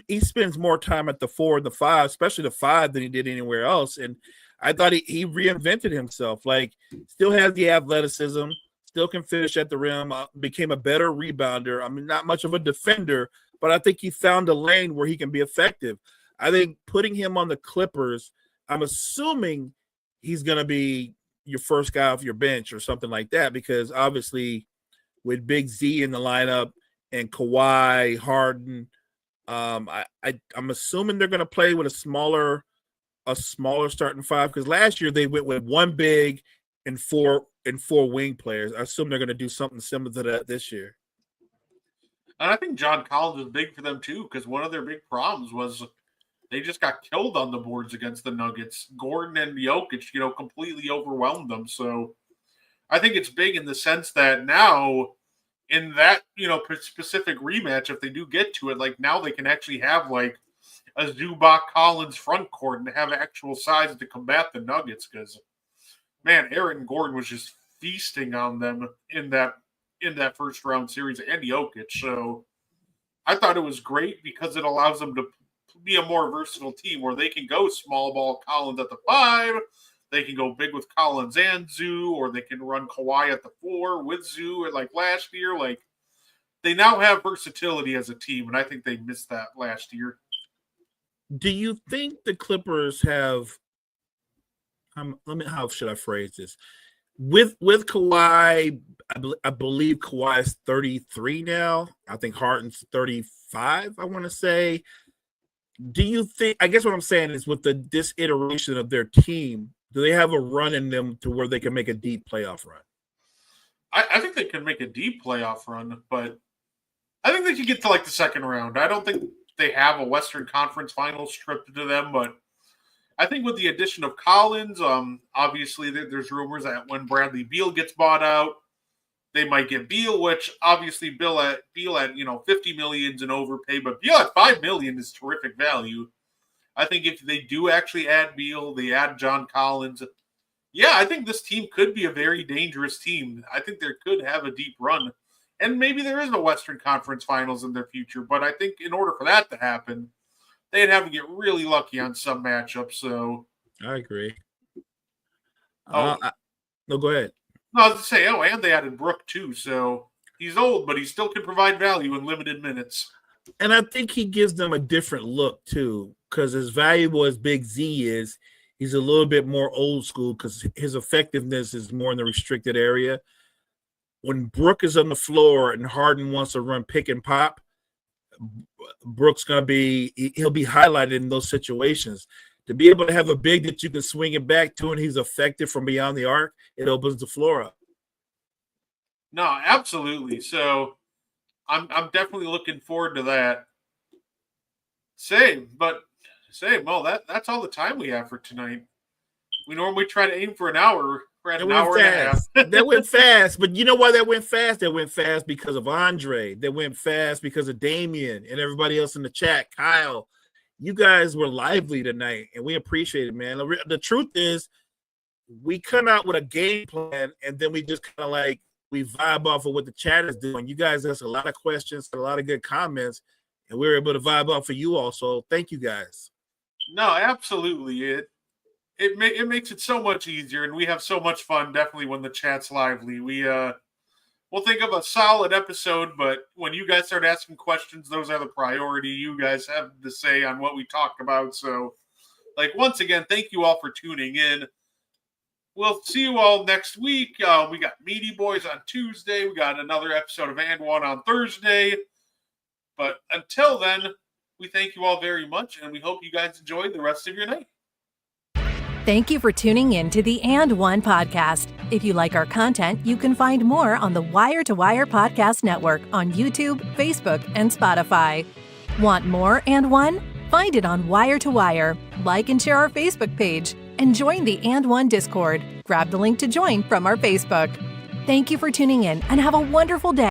he spends more time at the 4 and the 5, especially the 5, than he did anywhere else. And I thought he reinvented himself. Like, still has the athleticism, still can finish at the rim, became a better rebounder. I mean, not much of a defender, but I think he found a lane where he can be effective. I think putting him on the Clippers, I'm assuming he's going to be your first guy off your bench or something like that, because obviously with Big Z in the lineup and Kawhi, Harden, I'm assuming they're going to play with a smaller starting 5, because last year they went with 1 big and 4 wing players. I assume they're going to do something similar to that this year. And I think John Collins is big for them too, because one of their big problems was they just got killed on the boards against the Nuggets. Gordon and Jokic, completely overwhelmed them. So I think it's big in the sense that now in that, specific rematch, if they do get to it, like now they can actually have like a Zubac Collins front court and have actual size to combat the Nuggets, because man, Aaron Gordon was just feasting on them in that first round series, and Jokic. So I thought it was great because it allows them to be a more versatile team where they can go small ball Collins at the 5, they can go big with Collins and Zoo, or they can run Kawhi at the 4 with Zoo, like last year. Like, they now have versatility as a team, and I think they missed that last year. Do you think the Clippers have? How should I phrase this? With Kawhi, I believe Kawhi is 33 now. I think Harden's 35. I want to say. Do you think? I guess what I'm saying is, with this iteration of their team, do they have a run in them to where they can make a deep playoff run? I think they can make a deep playoff run, but I think they could get to like the second round. I don't think they have a Western Conference Finals trip to them, but I think with the addition of Collins, obviously there's rumors that when Bradley Beal gets bought out, they might get Beal, which obviously Beal at $50 million in overpay, but Beal at $5 million is terrific value. I think if they do actually add Beal, they add John Collins. Yeah, I think this team could be a very dangerous team. I think they could have a deep run, and maybe there is a Western Conference Finals in their future. But I think in order for that to happen, they'd have to get really lucky on some matchups. So I agree. No, go ahead. No, I was to say, and they added Brook too. So he's old, but he still can provide value in limited minutes. And I think he gives them a different look too, because as valuable as Big Z is, he's a little bit more old school because his effectiveness is more in the restricted area. When Brook is on the floor and Harden wants to run pick and pop, Brook's he'll be highlighted in those situations. To be able to have a big that you can swing it back to and he's effective from beyond the arc, it opens the floor up. No, absolutely. So I'm definitely looking forward to that. Same, well, that's all the time we have for tonight. We normally try to aim for an hour. We're at an hour and a half. That went fast, but you know why that went fast? That went fast because of Andre. That went fast because of Damien and everybody else in the chat. Kyle, you guys were lively tonight, and we appreciate it, man. The truth is, we come out with a game plan, and then we just kind of we vibe off of what the chat is doing. You guys asked a lot of questions, a lot of good comments, and we were able to vibe off of you all. So thank you guys. No, absolutely. It makes it so much easier, and we have so much fun. Definitely when the chat's lively, we'll think of a solid episode. But when you guys start asking questions, those are the priority. You guys have the say on what we talked about. So, once again, thank you all for tuning in. We'll see you all next week. We got Meaty Boys on Tuesday. We got another episode of And One on Thursday. But until then, we thank you all very much, and we hope you guys enjoy the rest of your night. Thank you for tuning in to the And One podcast. If you like our content, you can find more on the Wire to Wire Podcast Network on YouTube, Facebook, and Spotify. Want more And One? Find it on Wire to Wire. Like and share our Facebook page and join the And One Discord. Grab the link to join from our Facebook. Thank you for tuning in and have a wonderful day.